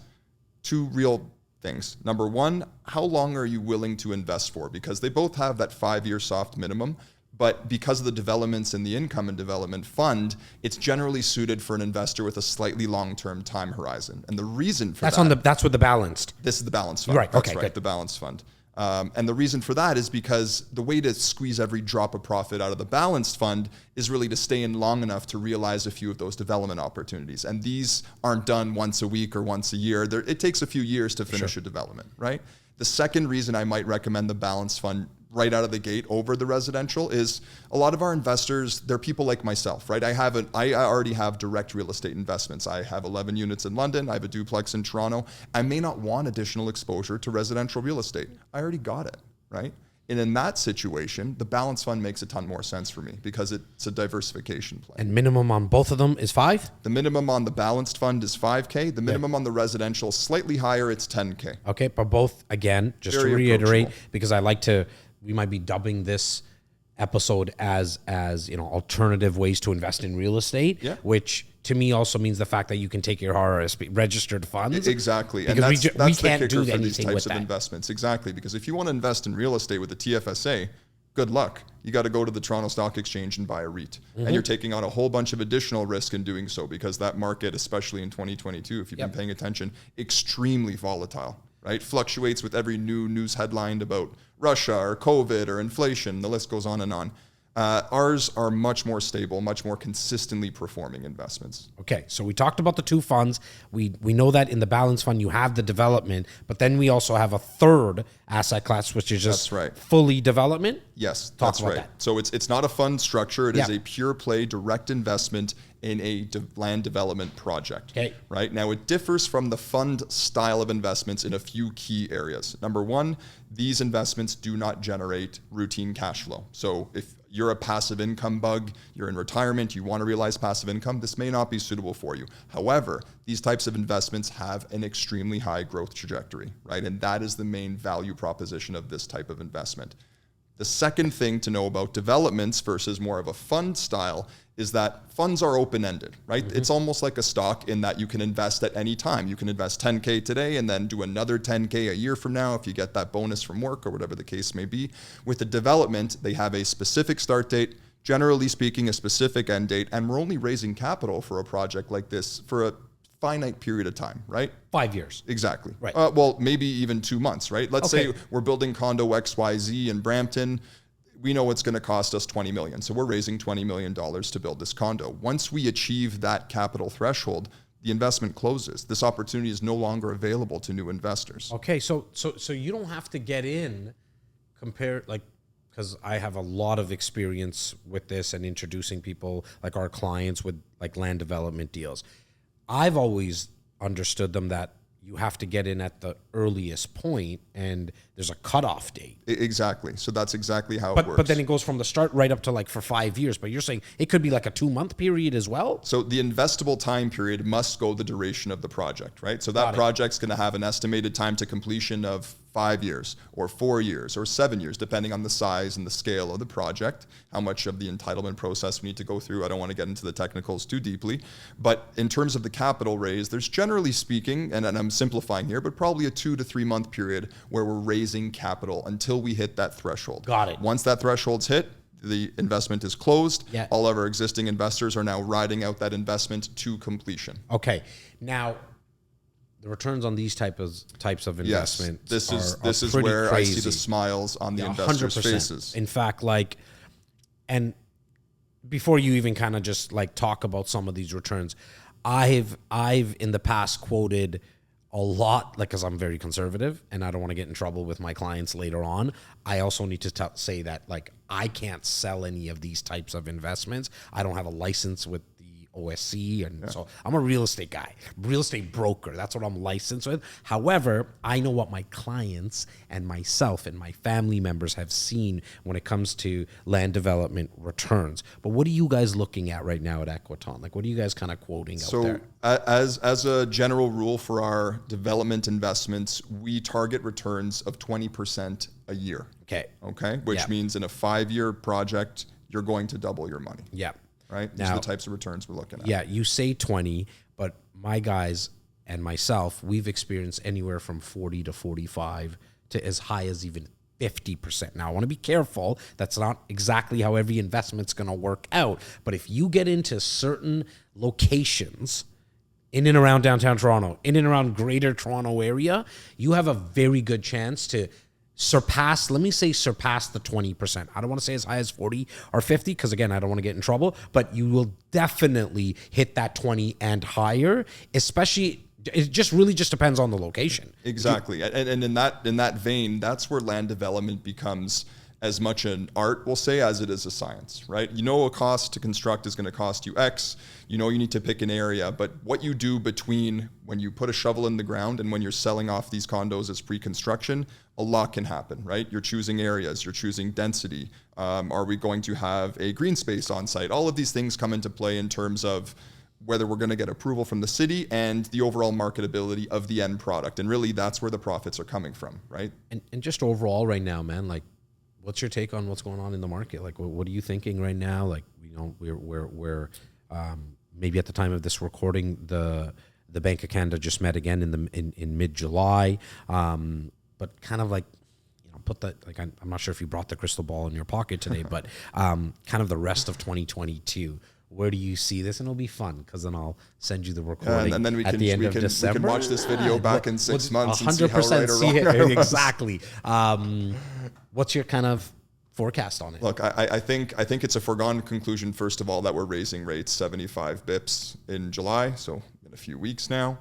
two real things. Number one, how long are you willing to invest for? Because they both have that 5-year soft minimum, but because of the developments in the income and development fund, it's generally suited for an investor with a slightly long-term time horizon. And the reason for that's with the balanced. This is the balanced fund. Right. That's Okay. right. Good. The balanced fund. And the reason for that is because the way to squeeze every drop of profit out of the balanced fund is really to stay in long enough to realize a few of those development opportunities. And these aren't done once a week or once a year. It takes a few years to finish a development, right? The second reason I might recommend the balanced fund right out of the gate over the residential is a lot of our investors, they're people like myself, right? I already have direct real estate investments. I have 11 units in London. I have a duplex in Toronto. I may not want additional exposure to residential real estate. I already got it, right? And in that situation, the balance fund makes a ton more sense for me because it's a diversification play. And minimum on both of them is 5? The minimum on the balanced fund is 5K. The minimum on the residential, slightly higher, it's 10K. Okay, but both, again, just Very to reiterate, approachable. because we might be dubbing this episode as alternative ways to invest in real estate, which to me also means the fact that you can take your RSP registered funds. Exactly. Because and we the can't kicker do for these anything types with of that. investments. Exactly. Because if you want to invest in real estate with the TFSA, good luck. You got to go to the Toronto Stock Exchange and buy a REIT. And you're taking on a whole bunch of additional risk in doing so because that market, especially in 2022, if you've been paying attention, extremely volatile, right? Fluctuates with every new news headline about Russia or COVID or inflation. The list goes on and on. Ours are much more stable, much more consistently performing investments. Okay, so we talked about the two funds. We know that in the balance fund you have the development, but then we also have a third asset class, which is just fully development. Yes, that's right. So it's not a fund structure. It is a pure play direct investment in a land development project. Okay. Right now, it differs from the fund style of investments in a few key areas. Number one, these investments do not generate routine cash flow. So if you're a passive income bug, you're in retirement, you want to realize passive income, this may not be suitable for you. However, these types of investments have an extremely high growth trajectory, right? And that is the main value proposition of this type of investment. The second thing to know about developments versus more of a fund style is that funds are open-ended, right? Mm-hmm. It's almost like a stock in that you can invest at any time. You can invest 10K today and then do another 10K a year from now if you get that bonus from work or whatever the case may be. With the development, they have a specific start date, generally speaking, a specific end date, and we're only raising capital for a project like this for a finite period of time, right? 5 years. Exactly. Right. Well, maybe even 2 months, right? Let's say we're building condo XYZ in Brampton. We know it's going to cost us $20 million. So we're raising $20 million to build this condo. Once we achieve that capital threshold, the investment closes. This opportunity is no longer available to new investors. Okay. So you don't have to get in because I have a lot of experience with this and introducing people like our clients with like land development deals. I've always understood them that you have to get in at the earliest point and there's a cutoff date. Exactly. So that's exactly how it works. But then it goes from the start right up to like for 5 years. But you're saying it could be like a 2-month period as well? So the investable time period must go the duration of the project, right? So that project's going to have an estimated time to completion of 5 years or 4 years or 7 years, depending on the size and the scale of the project, how much of the entitlement process we need to go through. I don't want to get into the technicals too deeply. But in terms of the capital raise, there's generally speaking, and I'm simplifying here, but probably a 2 to 3 month period where we're raising capital until we hit that threshold. Got it. Once that threshold's hit, the investment is closed. Yeah. All of our existing investors are now riding out that investment to completion. Okay. Now, the returns on these types of investment, this is where crazy. I see the smiles on the investors' 100%. faces. In fact, and before you even kind of just like talk about some of these returns, I've in the past quoted a lot, like, because I'm very conservative and I don't want to get in trouble with my clients later on. I also need to say that like I can't sell any of these types of investments. I don't have a license with OSC, and so I'm a real estate guy, real estate broker. That's what I'm licensed with. However, I know what my clients and myself and my family members have seen when it comes to land development returns. But what are you guys looking at right now at Equiton? Like, what are you guys kind of quoting out there? So as a general rule for our development investments, we target returns of 20% a year. Okay. Which means in a 5-year project, you're going to double your money. Yeah. Right? These are the types of returns we're looking at. Yeah, you say 20, but my guys and myself, we've experienced anywhere from 40 to 45 to as high as even 50%. Now, I want to be careful. That's not exactly how every investment's going to work out. But if you get into certain locations in and around downtown Toronto, in and around greater Toronto area, you have a very good chance to surpass the 20%. I don't want to say as high as 40 or 50 because, again, I don't want to get in trouble, but you will definitely hit that 20 and higher, especially it just really just depends on the location. Exactly. And in that vein, that's where land development becomes as much an art, we'll say, as it is a science, right? You know, a cost to construct is going to cost you X. You know, you need to pick an area, but what you do between when you put a shovel in the ground and when you're selling off these condos as pre-construction, a lot can happen, right? You're choosing areas, you're choosing density. Are we going to have a green space on site? All of these things come into play in terms of whether we're going to get approval from the city and the overall marketability of the end product. And really, that's where the profits are coming from, right? And just overall right now, man, like, what's your take on what's going on in the market? Like, what are you thinking right now? Like, you know, we're maybe at the time of this recording, the Bank of Canada just met again in mid-July, but kind of like, you know, put that, like, I'm not sure if you brought the crystal ball in your pocket today, but kind of the rest of 2022. Where do you see this? And it'll be fun because then I'll send you the recording and then we at can, the end of we December. can watch this video back in 6 months and see how 100% right or wrong see it. I was. Exactly. What's your kind of forecast on it? Look, I think it's a foregone conclusion, first of all, that we're raising rates 75 bips in July, so in a few weeks now.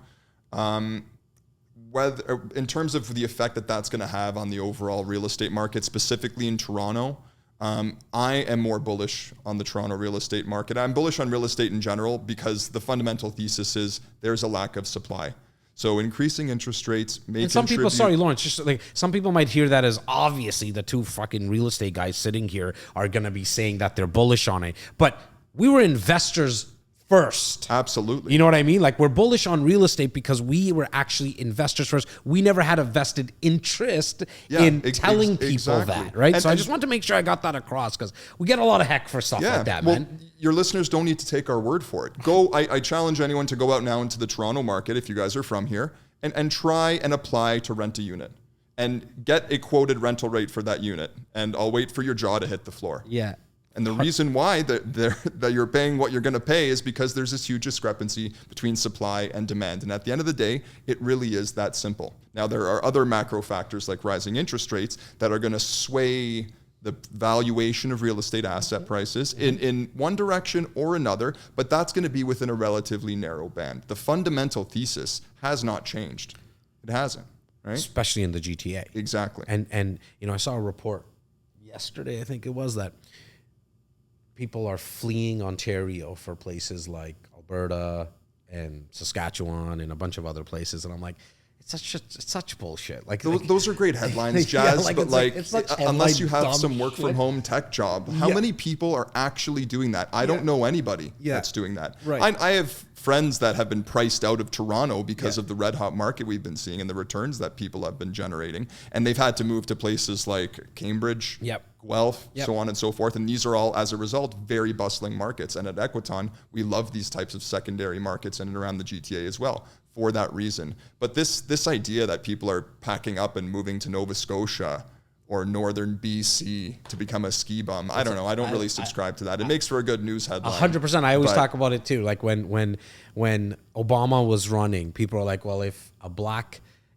Whether in terms of the effect that that's going to have on the overall real estate market, specifically in Toronto, I am more bullish on the Toronto real estate market. I'm bullish on real estate in general because the fundamental thesis is there's a lack of supply. So increasing interest rates may And some people, contribute- sorry, Lawrence, just like some people might hear that as obviously the two fucking real estate guys sitting here are going to be saying that they're bullish on it. But we were investors first. Absolutely. You know what I mean? Like we're bullish on real estate because we were actually investors first. We never had a vested interest in telling people exactly. that, right? And, so I just want to make sure I got that across because we get a lot of heck for stuff like that, man. Your listeners don't need to take our word for it. Go. I challenge anyone to go out now into the Toronto market if you guys are from here and try and apply to rent a unit and get a quoted rental rate for that unit. And I'll wait for your jaw to hit the floor. Yeah. And the reason why that you're paying what you're going to pay is because there's this huge discrepancy between supply and demand. And at the end of the day, it really is that simple. Now, there are other macro factors like rising interest rates that are going to sway the valuation of real estate asset prices in one direction or another, but that's going to be within a relatively narrow band. The fundamental thesis has not changed. It hasn't, right? Especially in the GTA. Exactly. And you know, I saw a report yesterday, I think it was, that people are fleeing Ontario for places like Alberta and Saskatchewan and a bunch of other places. And I'm like, it's such bullshit. Like those are great headlines, Jazz, yeah, but it's like unless you have some dumb work from home tech job, how many people are actually doing that? I don't know anybody that's doing that. Right. I have friends that have been priced out of Toronto because of the red hot market we've been seeing and the returns that people have been generating. And they've had to move to places like Cambridge, Guelph, so on and so forth. And these are all, as a result, very bustling markets. And at Equiton, we love these types of secondary markets in and around the GTA as well for that reason. But this idea that people are packing up and moving to Nova Scotia or northern BC to become a ski bum, I don't know. I don't really subscribe to that. It makes for a good news headline. 100%. I always talk about it too. Like when Obama was running, people are like, well, if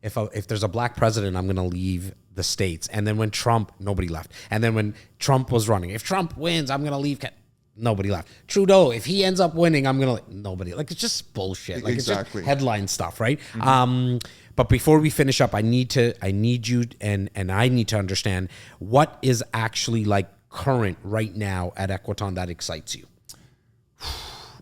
there's a black president, I'm going to leave the States. And then when Trump, nobody left. And then when Trump was running, if Trump wins, I'm going to leave. Nobody left. Trudeau, if he ends up winning, I'm going to, nobody. Like, it's just bullshit. Like, exactly. It's just headline stuff, right? Mm-hmm. But before we finish up, I need you and I need to understand what is actually like current right now at Equiton that excites you.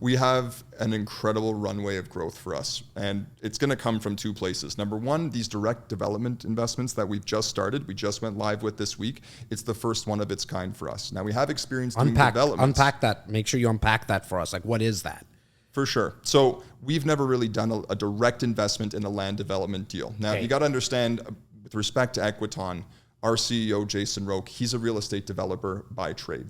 We have an incredible runway of growth for us, and it's going to come from two places. Number one, these direct development investments that we've just started, we just went live with this week. It's the first one of its kind for us. Now, we have experience doing developments. Unpack that. Make sure you unpack that for us. Like, what is that? For sure. So we've never really done a direct investment in a land development deal. Now, you got to understand, with respect to Equiton, our CEO, Jason Roque, he's a real estate developer by trade.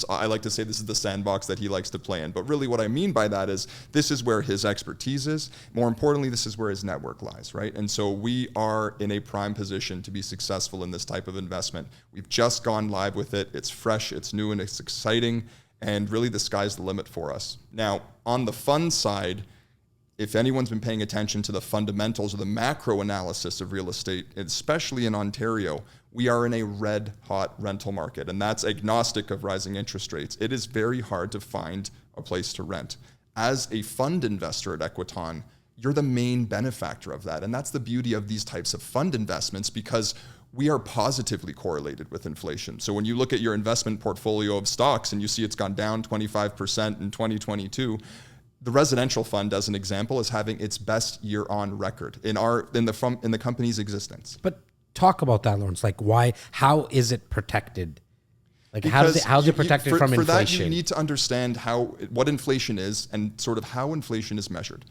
I like to say this is the sandbox that he likes to play in. But really what I mean by that is this is where his expertise is. More importantly, this is where his network lies, right? And so we are in a prime position to be successful in this type of investment. We've just gone live with it. It's fresh, it's new, and it's exciting. And really the sky's the limit for us. Now, on the fund side, if anyone's been paying attention to the fundamentals or the macro analysis of real estate, especially in Ontario, we are in a red hot rental market, and that's agnostic of rising interest rates. It is very hard to find a place to rent. As a fund investor at Equiton, you're the main benefactor of that. And that's the beauty of these types of fund investments, because we are positively correlated with inflation. So when you look at your investment portfolio of stocks and you see it's gone down 25% in 2022, the residential fund, as an example, is having its best year on record in the company's existence. But talk about that, Lawrence. Like, why? How is it protected? Like, how's it protected from inflation? For that, you need to understand what inflation is and sort of how inflation is measured.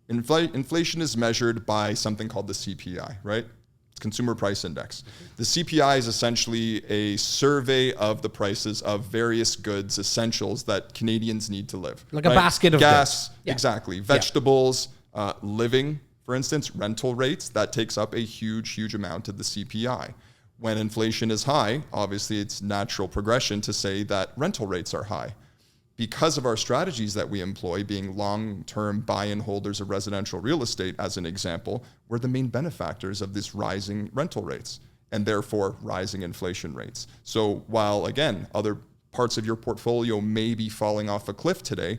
Inflation is measured by something called the CPI, right? It's Consumer Price Index. The CPI is essentially a survey of the prices of various goods, essentials that Canadians need to live. Like a basket of gas, goods. Yeah. Exactly. Vegetables, living, for instance, rental rates, that takes up a huge, huge amount of the CPI. When inflation is high, obviously it's natural progression to say that rental rates are high. Because of our strategies that we employ, being long-term buy-in holders of residential real estate, as an example, we're the main benefactors of these rising rental rates. and therefore rising inflation rates. So while, again, other parts of your portfolio may be falling off a cliff today,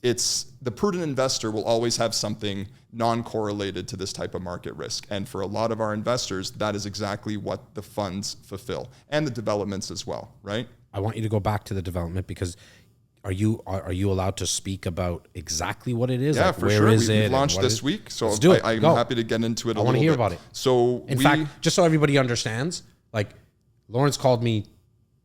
it's the prudent investor will always have something non-correlated to this type of market risk. And for a lot of our investors, that is exactly what the funds fulfill, and the developments as well, right? I want you to go back to the development, because are you allowed to speak about exactly what it is? Yeah, like, for where sure. is We've it launched this week, so Let's do it. I'm Go. happy to get into it a I want little to hear bit. about it. So in fact, just so everybody understands, like Lawrence called me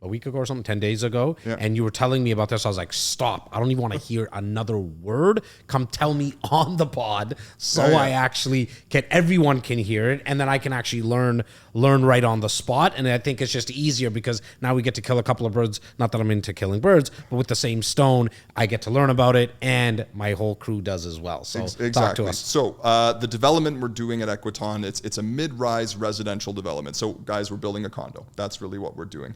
a week ago or something, 10 days ago, and you were telling me about this. I was like, stop. I don't even want to hear another word. Come tell me on the pod, so I actually everyone can hear it, and then I can actually learn right on the spot. And I think it's just easier, because now we get to kill a couple of birds. Not that I'm into killing birds, but with the same stone, I get to learn about it, and my whole crew does as well. So exactly. Talk to us. So the development we're doing at Equiton, it's a mid-rise residential development. So guys, we're building a condo. That's really what we're doing.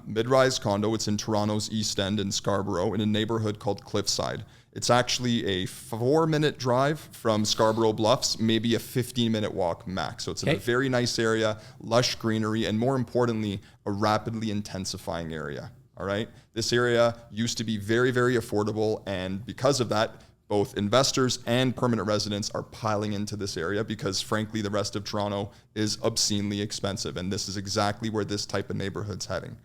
Mid-rise condo. It's in Toronto's East End in Scarborough, in a neighborhood called Cliffside. It's actually a 4-minute drive from Scarborough Bluffs, maybe a 15-minute walk max. So it's in a very nice area, lush greenery, and more importantly, a rapidly intensifying area. All right. This area used to be very, very affordable, and because of that, both investors and permanent residents are piling into this area, because frankly, the rest of Toronto is obscenely expensive. And this is exactly where this type of neighborhood's heading.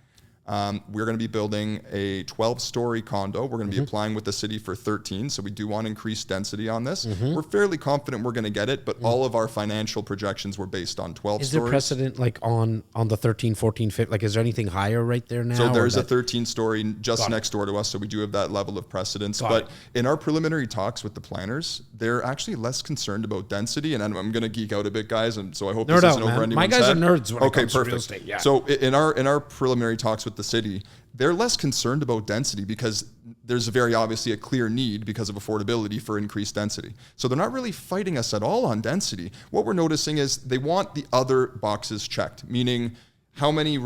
We're going to be building a 12-story condo. We're going to be applying with the city for 13. So we do want increased density on this. We're fairly confident we're going to get it, but all of our financial projections were based on 12 Is stories. there precedent like on the 13, 14, 15? Like, is there anything higher right there now? So there's a 13-story just next door to us, so we do have that level of precedence. But in our preliminary talks with the planners, they're actually less concerned about density. And I'm going to geek out a bit, guys, and so I hope this isn't over anyone's My guys head. are nerds when it comes to real estate. Yeah. So in our preliminary talks with the city, they're less concerned about density, because there's very obviously a clear need because of affordability for increased density. So they're not really fighting us at all on density. What we're noticing is they want the other boxes checked, meaning how many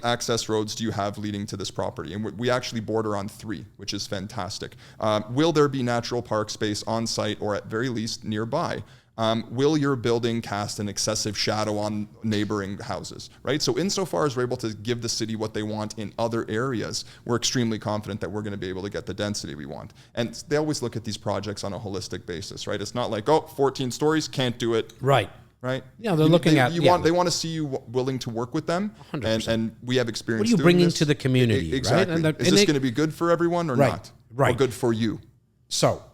access roads do you have leading to this property? And we actually border on 3, which is fantastic. Will there be natural park space on site, or at very least nearby? Will your building cast an excessive shadow on neighboring houses, right? So insofar as we're able to give the city what they want in other areas, we're extremely confident that we're going to be able to get the density we want. And they always look at these projects on a holistic basis, right? It's not like, 14 stories, can't do it. Right. Right? Yeah, they're looking at... They want to see you willing to work with them. 100%. And we have experience What are you doing bringing this. to the community? Exactly. Right? Is this going to be good for everyone or not? Right. Or good for you? So,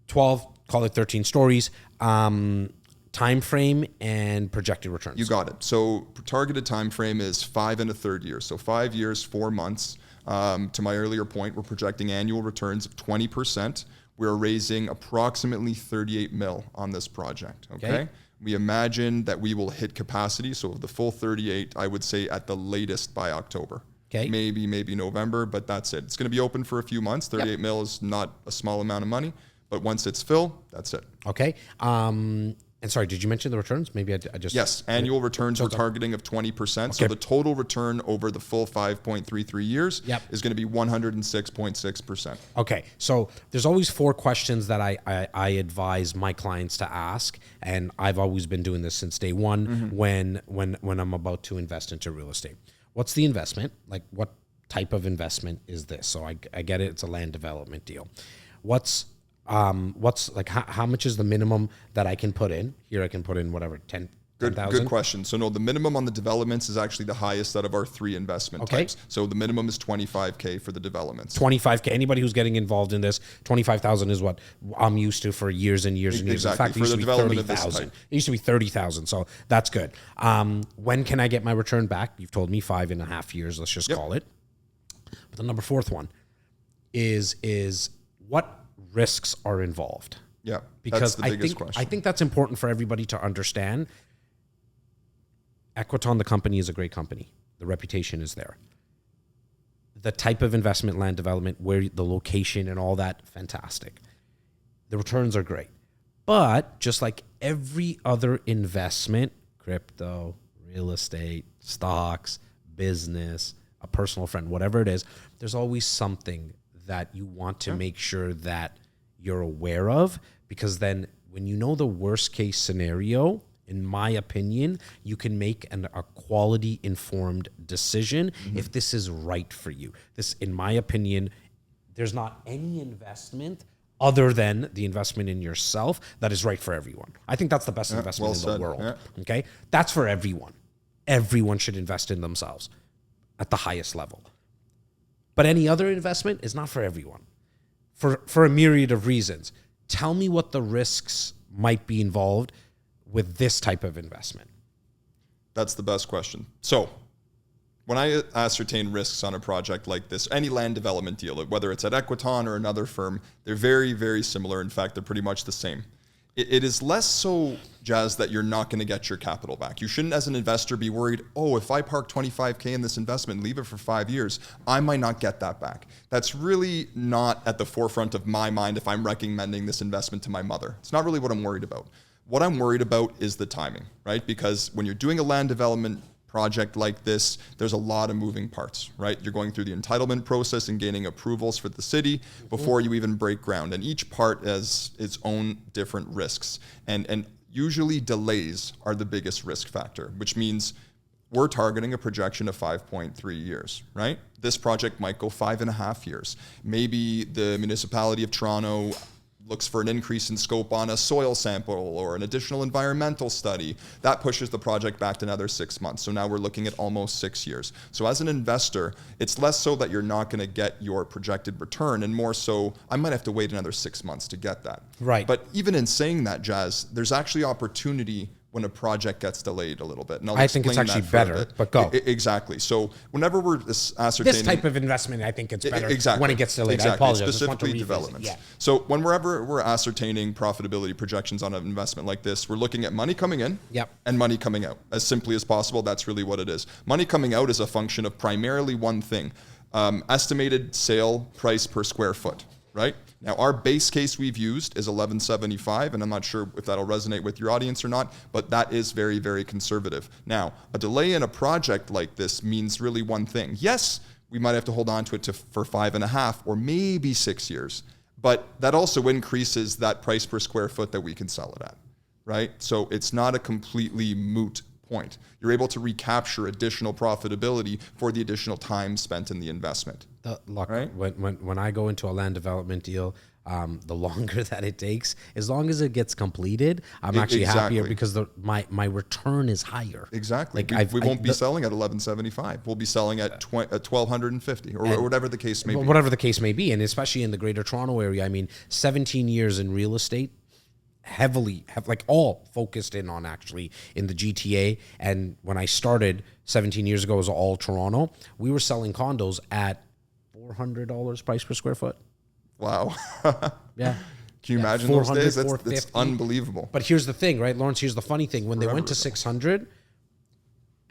12, call it 13 stories. Time frame and projected returns. You got it. So targeted time frame is 5 1/3 years. So 5 years, 4 months. To my earlier point, we're projecting annual returns of 20%. We're raising approximately 38 mil on this project. Okay. We imagine that we will hit capacity. So the full 38, I would say at the latest by October. Okay. Maybe November, but that's it. It's going to be open for a few months. 38 mil is not a small amount of money, but once it's full, that's it. Okay. And sorry, did you mention the returns? Maybe I just... Yes, annual returns we're targeting of 20%. Okay. So the total return over the full 5.33 years is going to be 106.6%. Okay, so there's always 4 questions that I advise my clients to ask, and I've always been doing this since day one when I'm about to invest into real estate. What's the investment? Like, what type of investment is this? So I get it, it's a land development deal. What's like, how much is the minimum that I can put in? Here I can put in whatever, 10,000? Good question. So no, the minimum on the developments is actually the highest out of our 3 investment types. So the minimum is $25K for the developments. $25K. Anybody who's getting involved in this, $25,000 is what I'm used to for years and years and years. Exactly. In fact, it used to be $30,000. It used to be $30,000. So that's good. When can I get my return back? You've told me 5.5 years. Let's just call it. But the number 4th one is what risks are involved. Yeah, because that's the biggest question. I think that's important for everybody to understand. Equiton, the company, is a great company. The reputation is there. The type of investment, land development, where the location and all that, fantastic. The returns are great. But just like every other investment, crypto, real estate, stocks, business, a personal friend, whatever it is, there's always something that you want to make sure that you're aware of, because then when you know the worst case scenario in my opinion, you can make a quality informed decision if this is right for you. This, in my opinion, there's not any investment other than the investment in yourself that is right for everyone. I think that's the best investment in the world. Okay? That's for everyone. Everyone should invest in themselves at the highest level. But any other investment is not for everyone for a myriad of reasons. Tell me what the risks might be involved with this type of investment. That's the best question. So when I ascertain risks on a project like this, any land development deal, whether it's at Equiton or another firm, they're very, very similar. In fact, they're pretty much the same. It is less so, Jazz, that you're not going to get your capital back. You shouldn't, as an investor, be worried, oh, if I park $25K in this investment and leave it for 5 years, I might not get that back. That's really not at the forefront of my mind if I'm recommending this investment to my mother. It's not really what I'm worried about. What I'm worried about is the timing, right? Because when you're doing a land development project like this, there's a lot of moving parts, right? You're going through the entitlement process and gaining approvals for the city before you even break ground. And each part has its own different risks. And usually delays are the biggest risk factor, which means we're targeting a projection of 5.3 years, right? This project might go 5.5 years. Maybe the municipality of Toronto looks for an increase in scope on a soil sample or an additional environmental study. That pushes the project back to another 6 months. So now we're looking at almost 6 years. So as an investor, it's less so that you're not going to get your projected return and more so I might have to wait another 6 months to get that. Right. But even in saying that, Jazz, there's actually opportunity when a project gets delayed a little bit. And I think it's actually better, but go. Exactly. So whenever we're ascertaining... This type of investment, I think it's better exactly. when it gets delayed. Exactly. I apologize. Specifically developments. Yeah. So whenever we're ascertaining profitability projections on an investment like this, we're looking at money coming in and money coming out. As simply as possible, that's really what it is. Money coming out is a function of primarily one thing, estimated sale price per square foot, right? Now, our base case we've used is $11.75, and I'm not sure if that'll resonate with your audience or not, but that is very, very conservative. Now, a delay in a project like this means really one thing. Yes, we might have to hold on to it for 5.5 or maybe 6 years, but that also increases that price per square foot that we can sell it at, right? So it's not a completely moot point. You're able to recapture additional profitability for the additional time spent in the investment. Look, right? when I go into a land development deal, the longer that it takes, as long as it gets completed, I'm actually happier because my return is higher. Exactly. Like we won't be selling at $11.75. We'll be selling at $1,250 or whatever the case may be. Whatever the case may be, and especially in the Greater Toronto area. I mean, 17 years in real estate. Heavily all focused in on actually in the GTA. And when I started 17 years ago, it was all Toronto. We were selling condos at $400 price per square foot. Wow. Yeah. Can you imagine those days? That's unbelievable. But here's the thing, right, Lawrence? Here's the funny thing. When they went to 600,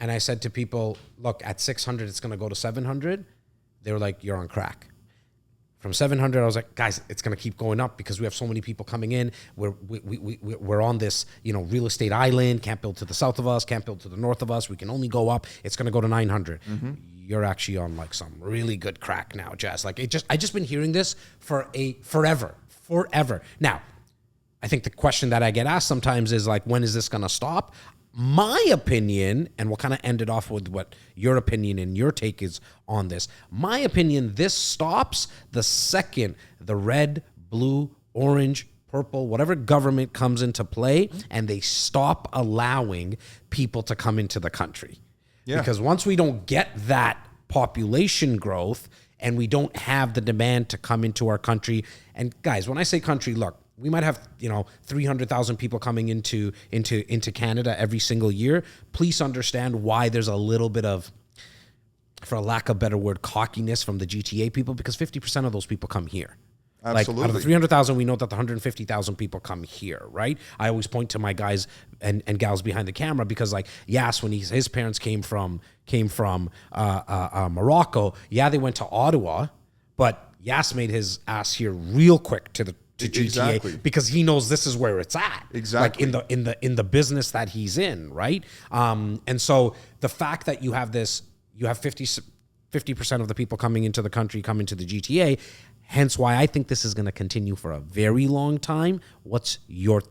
and I said to people, look, at 600, it's going to go to 700. They were like, you're on crack. From 700, I was like, guys, it's going to keep going up because we have so many people coming in. We're on this, real estate island. Can't build to the south of us. Can't build to the north of us. We can only go up. It's going to go to 900. Mm-hmm. You're actually on like some really good crack now, Jazz. Like I just been hearing this for forever. Now, I think the question that I get asked sometimes is like, when is this going to stop? My opinion, and we'll kind of end it off with what your opinion and your take is on this. My opinion, this stops the second the red, blue, orange, purple, whatever government comes into play, and they stop allowing people to come into the country. Yeah. Because once we don't get that population growth and we don't have the demand to come into our country, and guys, when I say country, look, we might have 300,000 people coming into Canada every single year. Please understand why there's a little bit of, for a lack of a better word, cockiness from the GTA people, because 50% of those people come here. Absolutely. Like out of the 300,000, we know that the 150,000 people come here, right? I always point to my guys and gals behind the camera because, like, Yas, when his parents came from Morocco, they went to Ottawa, but Yas made his ass here real quick to GTA because he knows this is where it's at. Exactly. Like in the business that he's in, right? And so the fact that you have 50% of the people coming into the country come into the GTA. hence why I think this is going to continue for a very long time. What's your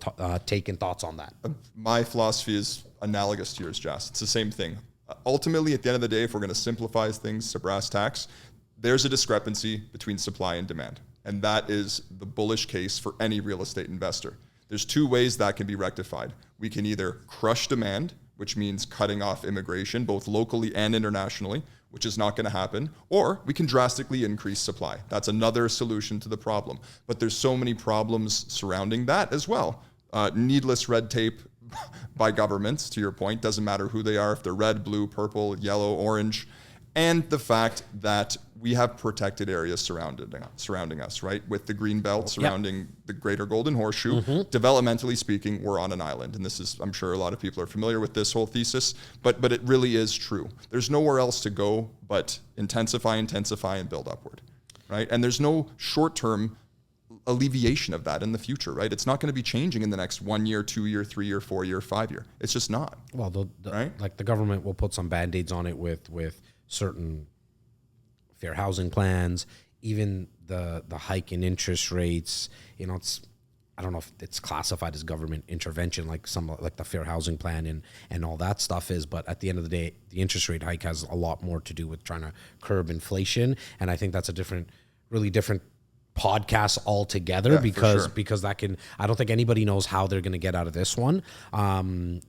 take and thoughts on that? My philosophy is analogous to yours, Jas. It's the same thing. Ultimately, at the end of the day, if we're going to simplify things to brass tacks, there's a discrepancy between supply and demand. And that is the bullish case for any real estate investor. There's two ways that can be rectified. We can either crush demand, which means cutting off immigration, both locally and internationally, which is not going to happen, or we can drastically increase supply. That's another solution to the problem. But there's so many problems surrounding that as well. Needless red tape by governments, to your point, doesn't matter who they are, if they're red, blue, purple, yellow, orange, and the fact that we have protected areas surrounding us, right? With the green belt surrounding the greater Golden Horseshoe, developmentally speaking, we're on an island. And this is, I'm sure a lot of people are familiar with this whole thesis, but it really is true. There's nowhere else to go but intensify, and build upward, right? And there's no short-term alleviation of that in the future, right? It's not going to be changing in the next 1 year, 2 year, 3 year, 4 year, 5 year. It's just not. Well, right? Like the government will put some Band-Aids on it with certain fair housing plans, even the hike in interest rates. You know, it's, I don't know if it's classified as government intervention like the fair housing plan and all that stuff is, but at the end of the day, the interest rate hike has a lot more to do with trying to curb inflation. And I think that's a really different podcast altogether, because that can, I don't think anybody knows how they're going to get out of this one.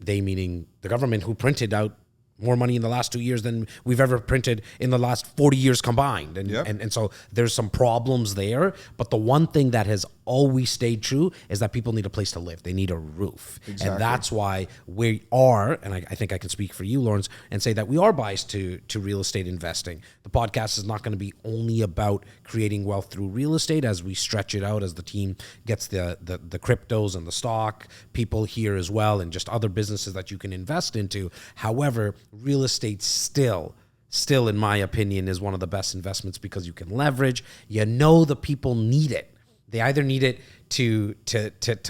They, meaning the government, who printed out more money in the last 2 years than we've ever printed in the last 40 years combined. And so there's some problems there. But the one thing that has always stayed true is that people need a place to live. They need a roof. Exactly. And that's why we are, and I think I can speak for you, Lawrence, and say that we are biased to real estate investing. The podcast is not going to be only about creating wealth through real estate as we stretch it out, as the team gets the cryptos and the stock people here as well, and just other businesses that you can invest into. However, real estate still, in my opinion, is one of the best investments because you can leverage. You know, the people need it. They either need it to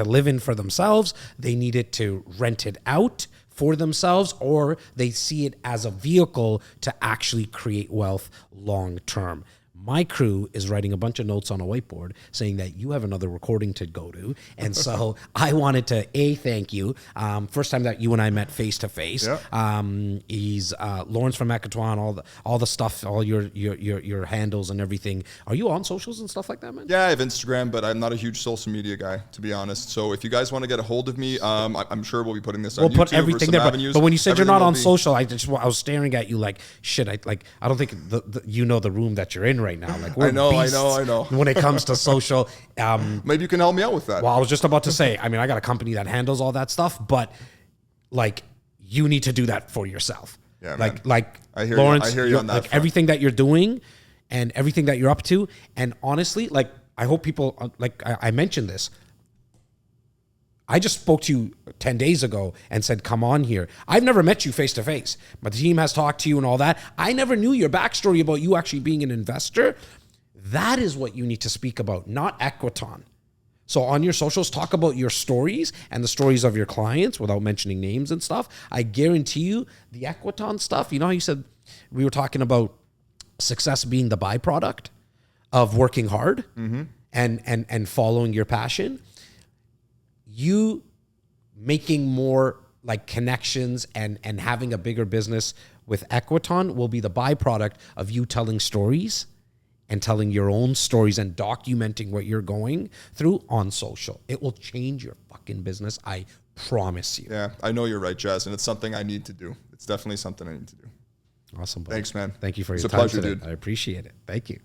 live in for themselves, they need it to rent it out for themselves, or they see it as a vehicle to actually create wealth long term. My crew is writing a bunch of notes on a whiteboard saying that you have another recording to go to. And so I wanted to, thank you. First time that you and I met face to face. He's Lawrence from Equiton, all the stuff, all your handles and everything. Are you on socials and stuff like that, man? Yeah, I have Instagram, but I'm not a huge social media guy, to be honest. So if you guys want to get a hold of me, I'm sure we'll be putting this on YouTube. We'll put everything there. But when you said you're not on social, I was staring at you like, shit, I don't think you know the room that you're in right now. Like, we're beasts I know. when it comes to social. Maybe you can help me out with that. Well, I was just about to say, I mean, I got a company that handles all that stuff, but like, you need to do that for yourself. Yeah, like I hear Lawrence, you. I hear you on that. Like, everything that you're doing and everything that you're up to. And honestly, like, I hope people, like I mentioned this, I just spoke to you 10 days ago and said, come on here. I've never met you face to face, but the team has talked to you and all that. I never knew your backstory about you actually being an investor. That is what you need to speak about, not Equiton. So on your socials, talk about your stories and the stories of your clients without mentioning names and stuff. I guarantee you the Equiton stuff, you know how you said we were talking about success being the byproduct of working hard and following your passion? You making more like connections and having a bigger business with Equiton will be the byproduct of you telling stories and telling your own stories and documenting what you're going through on social. It will change your fucking business. I promise you. Yeah, I know you're right, Jazz, and it's something I need to do. It's definitely something I need to do. Awesome, buddy. Thanks, man. Thank you for your time. time. It's a pleasure, today. dude. I appreciate it. Thank you.